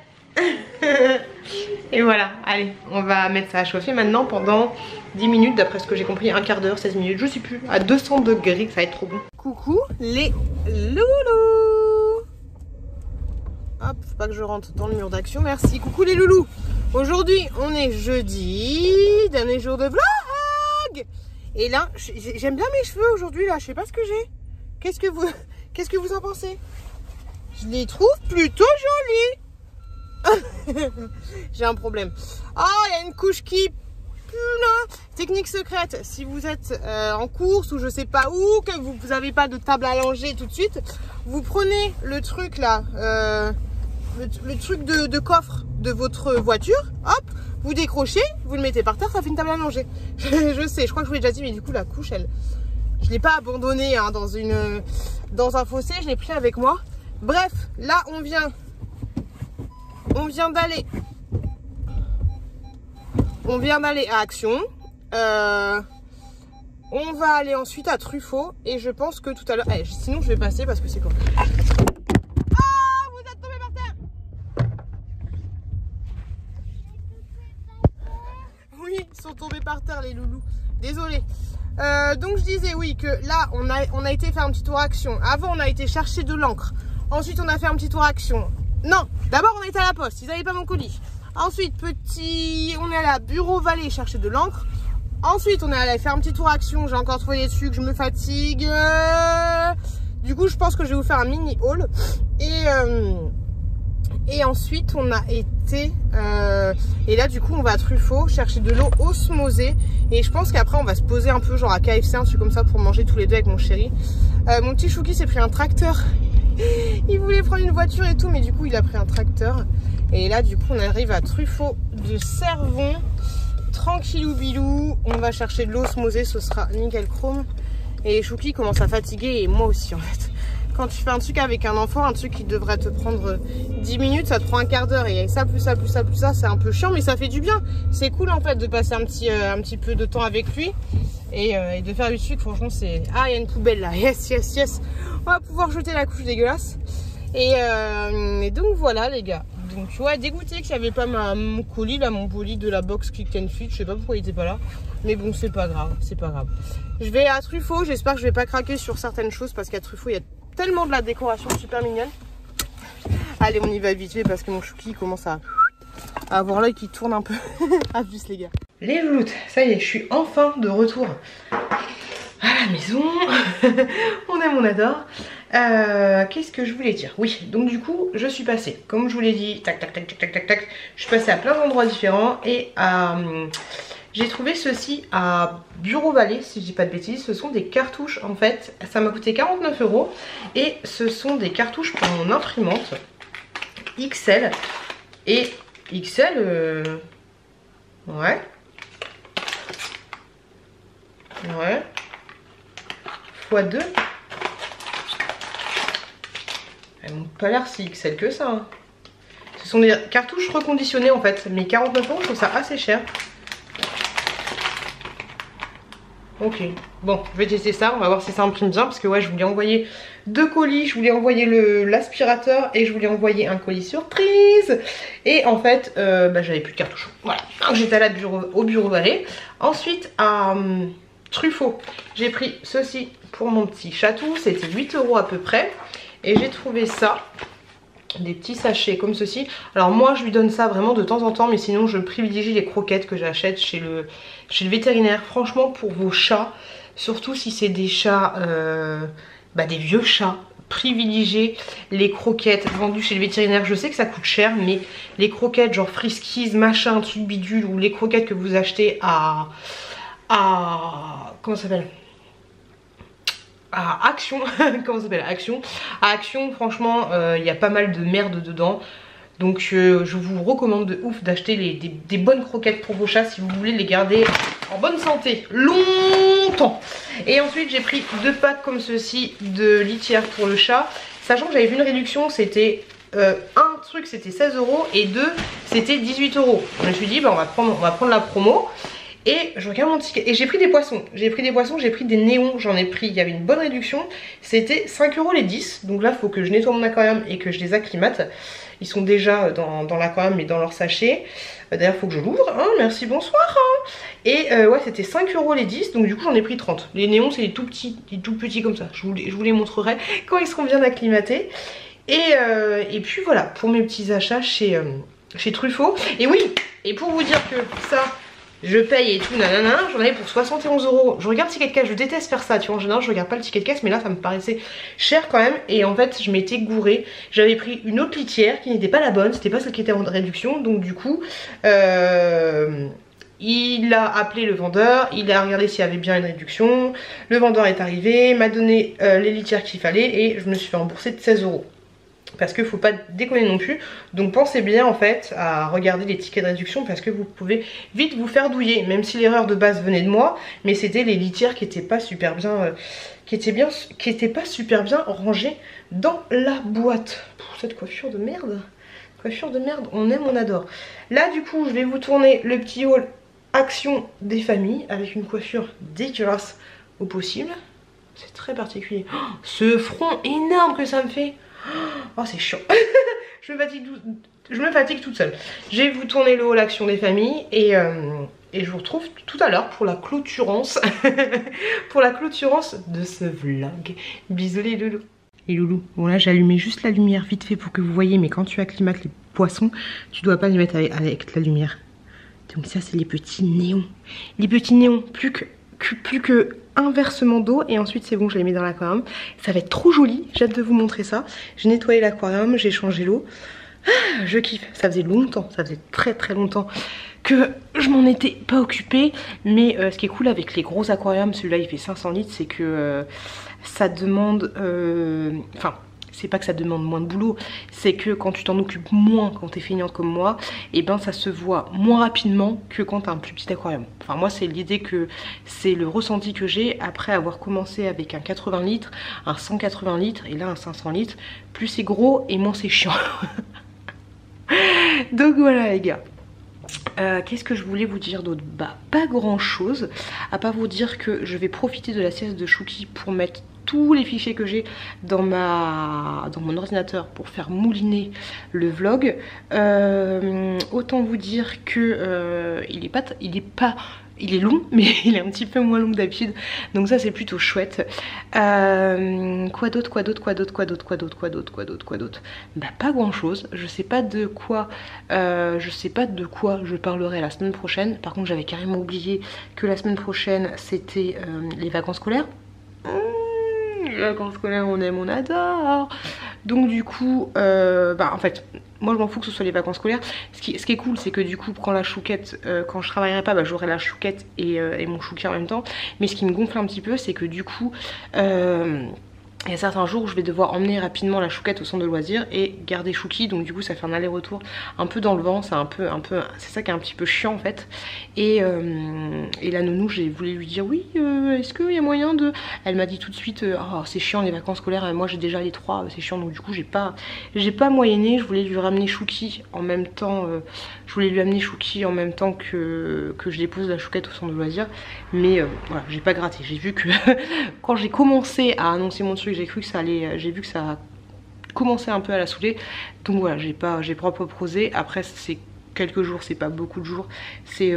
Et voilà, allez, on va mettre ça à chauffer maintenant pendant 10 minutes, d'après ce que j'ai compris, un quart d'heure, 16 minutes, je sais plus, à 200 degrés, ça va être trop bon. Coucou les loulous. Hop, faut pas que je rentre dans le mur d'action. Merci. Coucou les loulous. Aujourd'hui, on est jeudi, dernier jour de vlog. Et là, j'aime bien mes cheveux aujourd'hui là. Je sais pas ce que j'ai. Qu'est-ce que vous en pensez? Je les trouve plutôt jolis. J'ai un problème. Ah, il y a une couche qui pue là. Technique secrète, si vous êtes en course ou je sais pas où, que vous n'avez pas de table à langer tout de suite, vous prenez le truc là, le truc de coffre de votre voiture, hop, vous décrochez, vous le mettez par terre, ça fait une table à langer. Je sais, je crois que je vous l'ai déjà dit, mais du coup la couche, je l'ai pas abandonnée hein, dans un fossé, je l'ai pris avec moi. Bref, là on vient d'aller à Action. On va aller ensuite à Truffaut et je pense que tout à l'heure, sinon je vais passer parce que c'est quoi. Ah, vous êtes tombés par terre. Oui, ils sont tombés par terre les loulous. Désolée. Donc je disais oui que là on a été faire un petit tour Action. Avant on a été chercher de l'encre. Ensuite on a fait un petit tour Action. Non, d'abord on a été à la poste, ils n'avaient pas mon colis. Ensuite on est allé à Bureau Vallée chercher de l'encre. Ensuite on est allé faire un petit tour Action. J'ai encore trouvé des trucs, je me fatigue. Du coup je pense que je vais vous faire un mini haul. Et ensuite on a été et là du coup on va à Truffaut chercher de l'eau osmosée. Et je pense qu'après on va se poser un peu genre à KFC, un truc comme ça pour manger tous les deux avec mon chéri. Mon petit Chouki s'est pris un tracteur. Il voulait prendre une voiture et tout, mais du coup il a pris un tracteur. Et là du coup on arrive à Truffaut de Cervon. Tranquillou bilou. On va chercher de l'osmosée, ce sera nickel chrome. Et Chouki commence à fatiguer et moi aussi en fait. Quand tu fais un truc avec un enfant, un truc qui devrait te prendre 10 minutes, ça te prend un quart d'heure. Et ça, plus ça, plus ça, plus ça, c'est un peu chiant, mais ça fait du bien. C'est cool en fait de passer un petit peu de temps avec lui. Et de faire du truc, franchement c'est... Ah, il y a une poubelle là, yes, yes, yes. On va pouvoir jeter la couche dégueulasse. Et donc voilà les gars. Donc ouais, dégoûté qu'il n'y avait pas mon colis là, mon colis de la box Click and Fit. Je sais pas pourquoi il était pas là. Mais bon, c'est pas grave, c'est pas grave. Je vais à Truffaut, j'espère que je vais pas craquer sur certaines choses parce qu'à Truffaut il y a tellement de la décoration super mignonne. Allez, on y va vite fait parce que mon Chouki commence à avoir l'œil qui tourne un peu. À plus les gars. Les louloutes, ça y est, je suis enfin de retour à la maison. On aime, on adore. Qu'est-ce que je voulais dire? Oui, donc du coup, je suis passée, comme je vous l'ai dit, tac, tac, tac, tac, tac, tac, tac. Je suis passée à plein d'endroits différents et j'ai trouvé ceci à Bureau Vallée, si je dis pas de bêtises. Ce sont des cartouches en fait. Ça m'a coûté 49 € et ce sont des cartouches pour mon imprimante XL. Et XL, ouais. Ouais. x2. Elles n'ont pas l'air si XL que ça. Hein. Ce sont des cartouches reconditionnées en fait. Mais 49 €, je trouve ça assez cher. Ok. Bon, je vais tester ça. On va voir si ça imprime bien. Parce que ouais, je voulais envoyer 2 colis. Je voulais envoyer l'aspirateur. Et je voulais envoyer un colis surprise. Et en fait, j'avais plus de cartouches. Voilà. Donc j'étais allée au Bureau Vallée. Ensuite, à Truffaut, j'ai pris ceci pour mon petit chatou. C'était 8 € à peu près. Et j'ai trouvé ça, des petits sachets comme ceci. Alors moi je lui donne ça vraiment de temps en temps, mais sinon je privilégie les croquettes que j'achète chez le vétérinaire. Franchement pour vos chats, surtout si c'est des chats, des vieux chats, privilégiez les croquettes vendues chez le vétérinaire. Je sais que ça coûte cher, mais les croquettes genre Friskies, machin, truc bidule, ou les croquettes que vous achetez à comment ça s'appelle, à Action, comment ça s'appelle, Action. À Action, franchement, il y a pas mal de merde dedans. Donc je vous recommande de ouf d'acheter des bonnes croquettes pour vos chats si vous voulez les garder en bonne santé longtemps. Et ensuite j'ai pris 2 packs comme ceci de litière pour le chat. Sachant que j'avais vu une réduction, c'était un truc c'était 16 € et 2 c'était 18 €. Je me suis dit on va prendre la promo. Et je regarde mon ticket et j'ai pris des poissons. J'ai pris des néons, j'en ai pris, il y avait une bonne réduction. C'était 5 € les 10. Donc là il faut que je nettoie mon aquarium et que je les acclimate. Ils sont déjà dans l'aquarium mais dans leur sachet. D'ailleurs il faut que je l'ouvre, hein, merci, bonsoir hein. Et ouais c'était 5 € les 10. Donc du coup j'en ai pris 30. Les néons c'est les tout petits comme ça. Je vous les montrerai quand ils seront bien acclimatés. Et puis voilà, pour mes petits achats chez Truffaut. Et oui, et pour vous dire que ça, je paye et tout, nanana, j'en avais pour 71 €. Je regarde le ticket de caisse, je déteste faire ça, tu vois, en général je regarde pas le ticket de caisse, mais là ça me paraissait cher quand même. Et en fait je m'étais gourée, j'avais pris une autre litière qui n'était pas la bonne, c'était pas celle qui était en réduction. Donc du coup il a appelé le vendeur, il a regardé s'il y avait bien une réduction. Le vendeur est arrivé, m'a donné les litières qu'il fallait et je me suis fait rembourser de 16 €. Parce qu'il faut pas déconner non plus. Donc pensez bien en fait à regarder les tickets de réduction, parce que vous pouvez vite vous faire douiller. Même si l'erreur de base venait de moi, mais c'était les litières qui étaient pas super bien, qui étaient pas super bien rangées dans la boîte. Pour cette coiffure de merde. Coiffure de merde, on aime, on adore. Là du coup je vais vous tourner le petit haul Action des familles avec une coiffure dégueulasse au possible. C'est très particulier. Oh, ce front énorme que ça me fait. Oh c'est chiant. je me fatigue toute seule. Je vais vous tourner le haul Action des familles et je vous retrouve tout à l'heure pour la clôturance pour la clôturance de ce vlog. Bisous les loulous. Les loulous, bon là j'ai allumé juste la lumière vite fait pour que vous voyez, mais quand tu acclimates les poissons, tu dois pas les mettre avec la lumière. Donc ça c'est les petits néons. Les petits néons, plus que un versement d'eau et ensuite c'est bon, je les mets dans l'aquarium. Ça va être trop joli, j'ai hâte de vous montrer ça. J'ai nettoyé l'aquarium, j'ai changé l'eau. Ah, je kiffe, ça faisait longtemps, ça faisait très longtemps que je m'en étais pas occupée. Mais ce qui est cool avec les gros aquariums, celui-là il fait 500 litres, c'est que ça demande... Enfin... c'est pas que ça demande moins de boulot, c'est que quand tu t'en occupes moins, quand t'es feignante comme moi, et ben ça se voit moins rapidement que quand t'as un plus petit aquarium. Enfin moi c'est l'idée que c'est le ressenti que j'ai après avoir commencé avec un 80 litres, un 180 litres et là un 500 litres. Plus c'est gros et moins c'est chiant. Donc voilà les gars. Qu'est-ce que je voulais vous dire d'autre? Bah pas grand chose, à part vous dire que je vais profiter de la sieste de Chouki pour mettre tous les fichiers que j'ai dans mon ordinateur pour faire mouliner le vlog. Autant vous dire que il est long, mais il est un petit peu moins long que d'habitude. Donc ça c'est plutôt chouette. Quoi d'autre? Bah pas grand chose. Je sais pas de quoi je parlerai la semaine prochaine. Par contre j'avais carrément oublié que la semaine prochaine c'était les vacances scolaires. Les vacances scolaires on aime, on adore. Donc du coup bah en fait moi je m'en fous que ce soit les vacances scolaires. Ce qui est cool c'est que du coup quand la chouquette, quand je travaillerai pas, bah, j'aurai la chouquette et mon chouki en même temps. Mais ce qui me gonfle un petit peu c'est que du coup il y a certains jours où je vais devoir emmener rapidement la chouquette au centre de loisirs et garder Chouki, donc du coup ça fait un aller-retour un peu dans le vent, c'est c'est ça qui est un petit peu chiant en fait. Et la nounou, j'ai voulu lui dire oui, est-ce qu'il y a moyen de... Elle m'a dit tout de suite oh, c'est chiant les vacances scolaires, moi j'ai déjà les 3, c'est chiant, donc du coup j'ai pas moyenné. Je voulais lui ramener Chouki en même temps, que je dépose la chouquette au centre de loisirs, mais voilà, j'ai pas gratté. J'ai vu que quand j'ai commencé à annoncer mon truc, j'ai vu que ça a commencé un peu à la saouler. Donc voilà, j'ai pas proposé. Après c'est quelques jours, c'est pas beaucoup de jours, c'est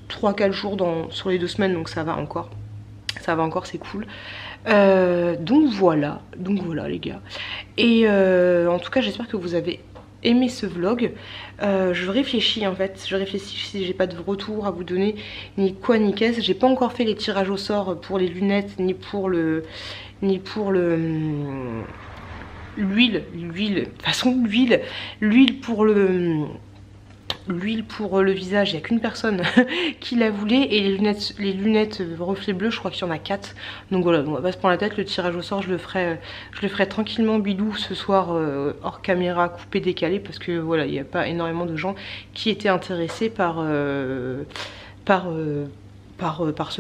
3-4 jours sur les 2 semaines, donc ça va encore, c'est cool. Donc voilà les gars. Et en tout cas j'espère que vous avez aimé ce vlog. Je réfléchis en fait, si j'ai pas de retour à vous donner, ni quoi ni qu'est-ce. J'ai pas encore fait les tirages au sort pour les lunettes, ni pour l'huile. De toute façon l'huile pour le visage, il n'y a qu'une personne qui la voulait, et les lunettes reflets bleus, je crois qu'il y en a 4. Donc voilà, on va pas se prendre la tête, le tirage au sort je le ferai tranquillement bidou ce soir, hors caméra, coupé, décalé, parce que voilà, il n'y a pas énormément de gens qui étaient intéressés par ce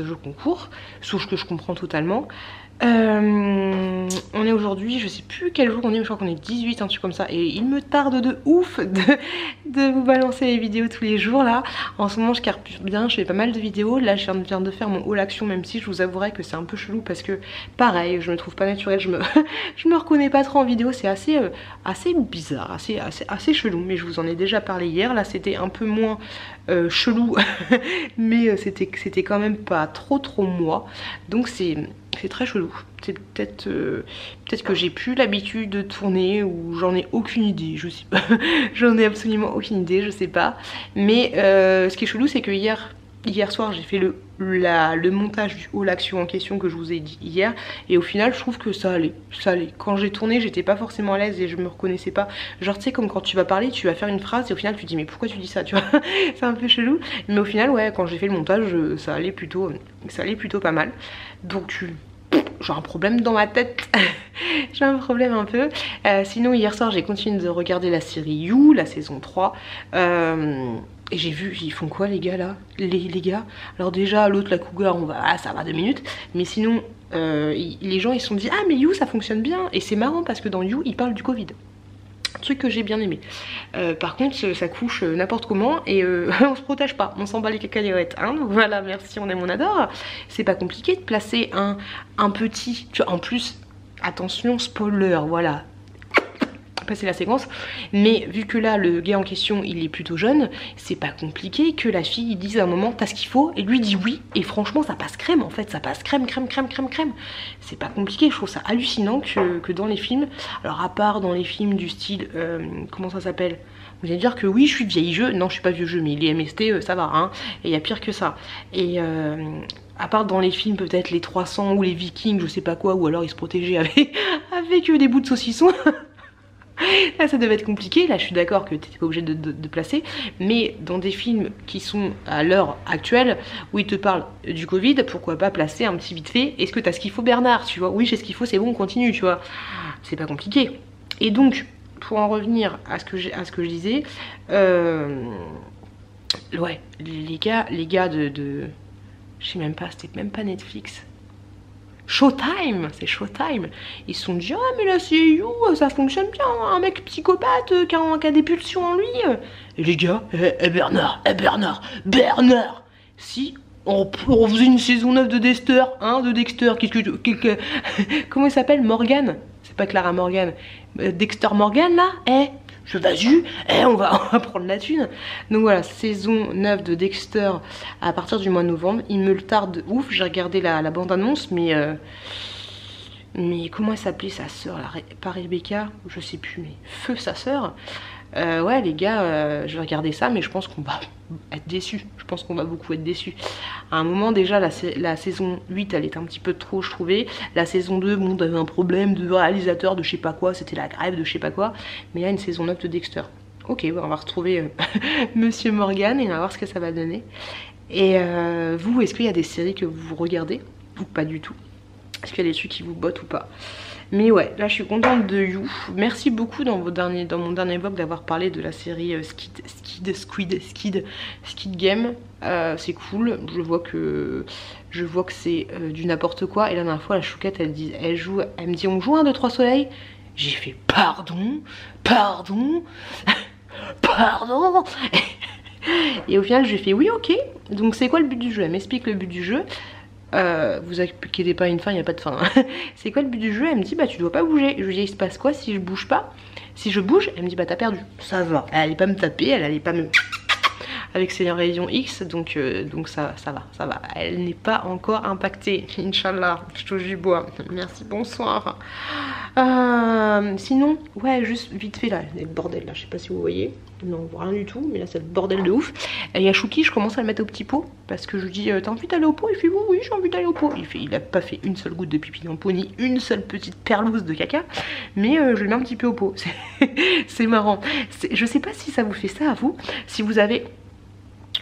jeu concours, sauf que je comprends totalement. On est aujourd'hui, je sais plus quel jour on est, je crois qu'on est 18, un truc comme ça, et il me tarde de ouf de vous balancer les vidéos tous les jours là. En ce moment je carbure bien, je fais pas mal de vidéos. Là je viens de faire mon haul action, même si je vous avouerai que c'est un peu chelou parce que pareil, je me trouve pas naturelle, je me reconnais pas trop en vidéo, c'est assez bizarre, assez chelou, mais je vous en ai déjà parlé hier. Là c'était un peu moins chelou mais c'était quand même pas trop moi, donc c'est C'est très chelou. C'est peut-être que j'ai plus l'habitude de tourner ou j'en ai aucune idée, je sais pas. J'en ai absolument aucune idée, je sais pas. Mais ce qui est chelou, c'est que hier soir, j'ai fait le montage du haul action en question que je vous ai dit hier. Et au final, je trouve que ça allait. Quand j'ai tourné, j'étais pas forcément à l'aise et je me reconnaissais pas. Genre, tu sais, comme quand tu vas parler, tu vas faire une phrase et au final, tu te dis, mais pourquoi tu dis ça, tu vois. C'est un peu chelou. Mais au final, ouais, quand j'ai fait le montage, ça allait plutôt pas mal. Donc, j'ai un problème dans ma tête. J'ai un problème un peu. Sinon, hier soir, j'ai continué de regarder la série You, la saison 3. Et j'ai vu, ils font quoi les gars là, les gars. Alors déjà, l'autre, la cougar, ça va 2 minutes. Mais sinon, les gens, ils se sont dit, ah mais You, ça fonctionne bien. Et c'est marrant parce que dans You, ils parlent du Covid. Truc que j'ai bien aimé. Par contre, ça couche n'importe comment et on se protège pas, on s'en bat les cacahuètes, hein. Donc voilà, merci, on aime, on adore. C'est pas compliqué de placer un petit, tu vois, en plus, attention, spoiler, voilà. Passer la séquence, mais vu que là le gars en question il est plutôt jeune, c'est pas compliqué que la fille dise à un moment t'as ce qu'il faut et lui dit oui, et franchement ça passe crème en fait, ça passe crème. C'est pas compliqué, je trouve ça hallucinant que dans les films, alors à part dans les films du style comment ça s'appelle, vous allez dire que oui je suis vieille jeu, non je suis pas vieux jeu mais les MST ça va hein, et il y a pire que ça, et à part dans les films peut-être les 300 ou les Vikings je sais pas quoi, ou alors ils se protégeaient avec des bouts de saucisson. Là ça devait être compliqué, là je suis d'accord que t'étais pas obligé de placer, mais dans des films qui sont à l'heure actuelle où ils te parlent du Covid, pourquoi pas placer un petit vite fait, est-ce que t'as ce qu'il faut Bernard, tu vois, oui j'ai ce qu'il faut, c'est bon, on continue, tu vois, c'est pas compliqué. Et donc pour en revenir à ce que je disais, ouais les gars de je sais même pas, c'était même pas Netflix, Showtime, c'est Showtime. Ils se sont dit, ah mais là c'est You, ça fonctionne bien, un mec psychopathe qui a des pulsions en lui. Et les gars, Bernard, si on faisait une saison 9 de Dexter, comment il s'appelle, Morgan, c'est pas Clara Morgan, Dexter Morgan là, vas-y, on va prendre la thune. Donc voilà, saison 9 de Dexter à partir du mois de novembre. Il me le tarde de ouf, j'ai regardé la bande-annonce, mais comment elle s'appelait sa sœur, pas Rebecca, je sais plus, mais Feu sa sœur. Ouais les gars, je vais regarder ça, mais je pense qu'on va être déçus. Je pense qu'on va beaucoup être déçus. À un moment déjà, la saison 8 elle était un petit peu trop, je trouvais. La saison 2, bon, t'avais un problème de réalisateur de je sais pas quoi, c'était la grève de je sais pas quoi. Mais là une saison 9 de Dexter. Ok, on va retrouver Monsieur Morgan et on va voir ce que ça va donner. Et vous, est-ce qu'il y a des séries que vous regardez ou pas du tout? Est-ce qu'il y a des trucs qui vous bottent ou pas? Mais ouais, là je suis contente de You. Merci beaucoup dans mon dernier vlog d'avoir parlé de la série Squid Game. C'est cool, je vois que c'est du n'importe quoi. Et la dernière fois la chouquette elle me dit on joue 1, 2, 3 soleil. J'ai fait pardon. Et au final j'ai fait oui ok. Donc c'est quoi le but du jeu? Elle m'explique le but du jeu. Vous inquiétez pas, une fin, il n'y a pas de fin. C'est quoi le but du jeu? Elle me dit bah tu dois pas bouger. Je lui dis il se passe quoi si je bouge pas? Si je bouge, elle me dit bah t'as perdu. Ça va. Elle allait pas me taper, elle allait pas me avec ses rayons X, donc ça va. Elle n'est pas encore impactée, Inch'Allah, je touche du bois. Merci, bonsoir. Sinon, ouais, juste vite fait là, le bordel là, je sais pas si vous voyez. Non, on voit rien du tout, mais là c'est le bordel de ouf. Il y a Chouki, je commence à le mettre au petit pot parce que je lui dis t'as envie d'aller au pot? Il fait oui, j'ai envie d'aller au pot. Il a pas fait une seule goutte de pipi dans le pot, ni une seule petite perlouse de caca, mais je le mets un petit peu au pot. C'est marrant. Je sais pas si ça vous fait ça à vous, si vous avez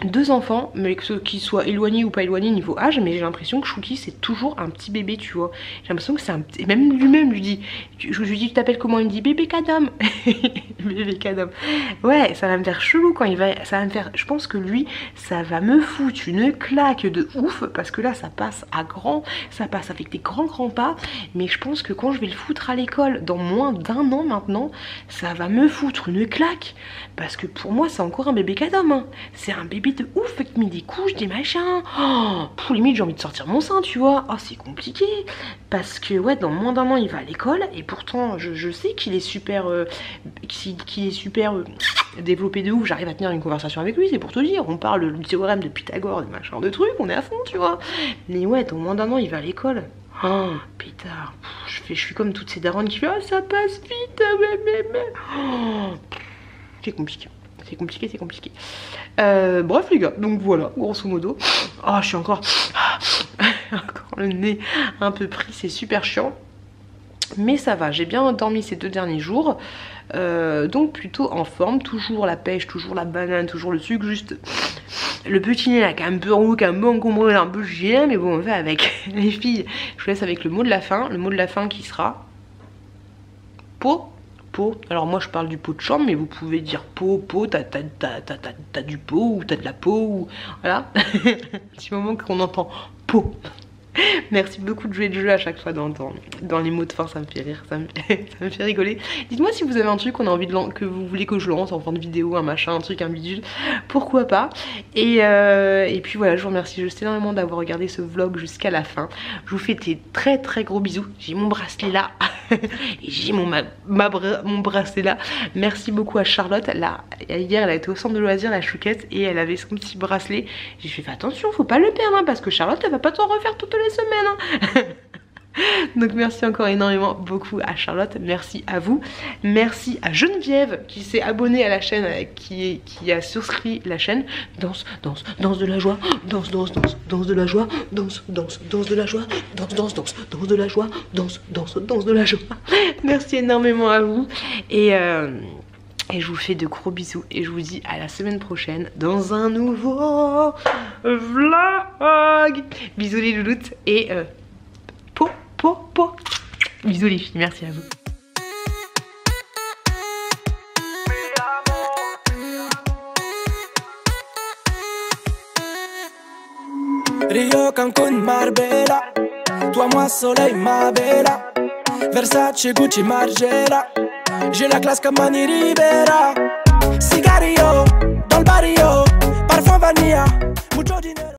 2 enfants, mais que ceux qui soient éloignés ou pas éloignés niveau âge, mais j'ai l'impression que Chouki c'est toujours un petit bébé, tu vois. J'ai l'impression que c'est un petit... Et même lui-même, je lui dis tu t'appelles comment? Il me dit bébé Kadam. Bébé Kadam. Ouais, ça va me faire chelou quand il va... Ça va me faire... Je pense que lui, ça va me foutre une claque de ouf, parce que là ça passe à grand, ça passe avec des grands pas, mais je pense que quand je vais le foutre à l'école, dans moins d'1 an maintenant, ça va me foutre une claque, parce que pour moi c'est encore un bébé Kadam, hein. C'est un bébé de ouf, avec mis des couches, des machins. Oh, pour limite j'ai envie de sortir mon sein, tu vois. Oh c'est compliqué, parce que ouais, dans moins d'1 an il va à l'école, et pourtant je sais qu'il est super développé de ouf. J'arrive à tenir une conversation avec lui, c'est pour te dire. On parle du théorème de Pythagore, des machins de trucs, on est à fond, tu vois. Mais ouais, dans moins d'1 an il va à l'école. Oh, pétard. Je suis comme toutes ces daronnes qui font « Ah, ça passe vite, mais. Oh, c'est compliqué. C'est compliqué. Bref, les gars, donc voilà, grosso modo. Oh, je suis encore le nez un peu pris, c'est super chiant. Mais ça va, j'ai bien dormi ces 2 derniers jours. Donc plutôt en forme, toujours la pêche, toujours la banane, toujours le sucre, juste le petit nez là qui est un peu roux, qui est un peu encombré, un peu chien, mais bon on fait avec. Les filles, je vous laisse avec le mot de la fin. Le mot de la fin qui sera pot. Alors moi je parle du pot de chambre, mais vous pouvez dire pot, t'as du pot, ou t'as de la peau, ou voilà. Petit moment qu'on entend pot. Merci beaucoup de jouer le jeu à chaque fois dans les mots de fin, ça me fait rire, ça me fait rigoler. Dites-moi si vous avez un truc qu'on a envie de que vous voulez que je lance en fin de vidéo, un machin, un truc, un bidule, pourquoi pas. Et puis voilà, je vous remercie juste énormément d'avoir regardé ce vlog jusqu'à la fin. Je vous fais des très gros bisous. J'ai mon bracelet là et j'ai mon bracelet là. Merci beaucoup à Charlotte. Là, hier elle a été au centre de loisirs, la chouquette, et elle avait son petit bracelet. J'ai fait attention, faut pas le perdre hein, parce que Charlotte elle va pas t'en refaire toutes les semaines hein. Donc merci encore énormément beaucoup à Charlotte, merci à vous, merci à Geneviève qui s'est abonnée à la chaîne, qui a souscrit la chaîne. Danse de la joie, danse de la joie, danse de la joie, danse de la joie, danse de la joie. Merci énormément à vous et je vous fais de gros bisous et je vous dis à la semaine prochaine dans un nouveau vlog. Bisous les louloutes et bisous les filles, merci à vous. Rio, Cancun, Marbella, toi, moi, soleil, ma bella. Versace, Gucci, Margiela, j'ai la classe comme Mani Rivera. Cigarillo, dans le barrio, parfum vanilla, mucho dinero.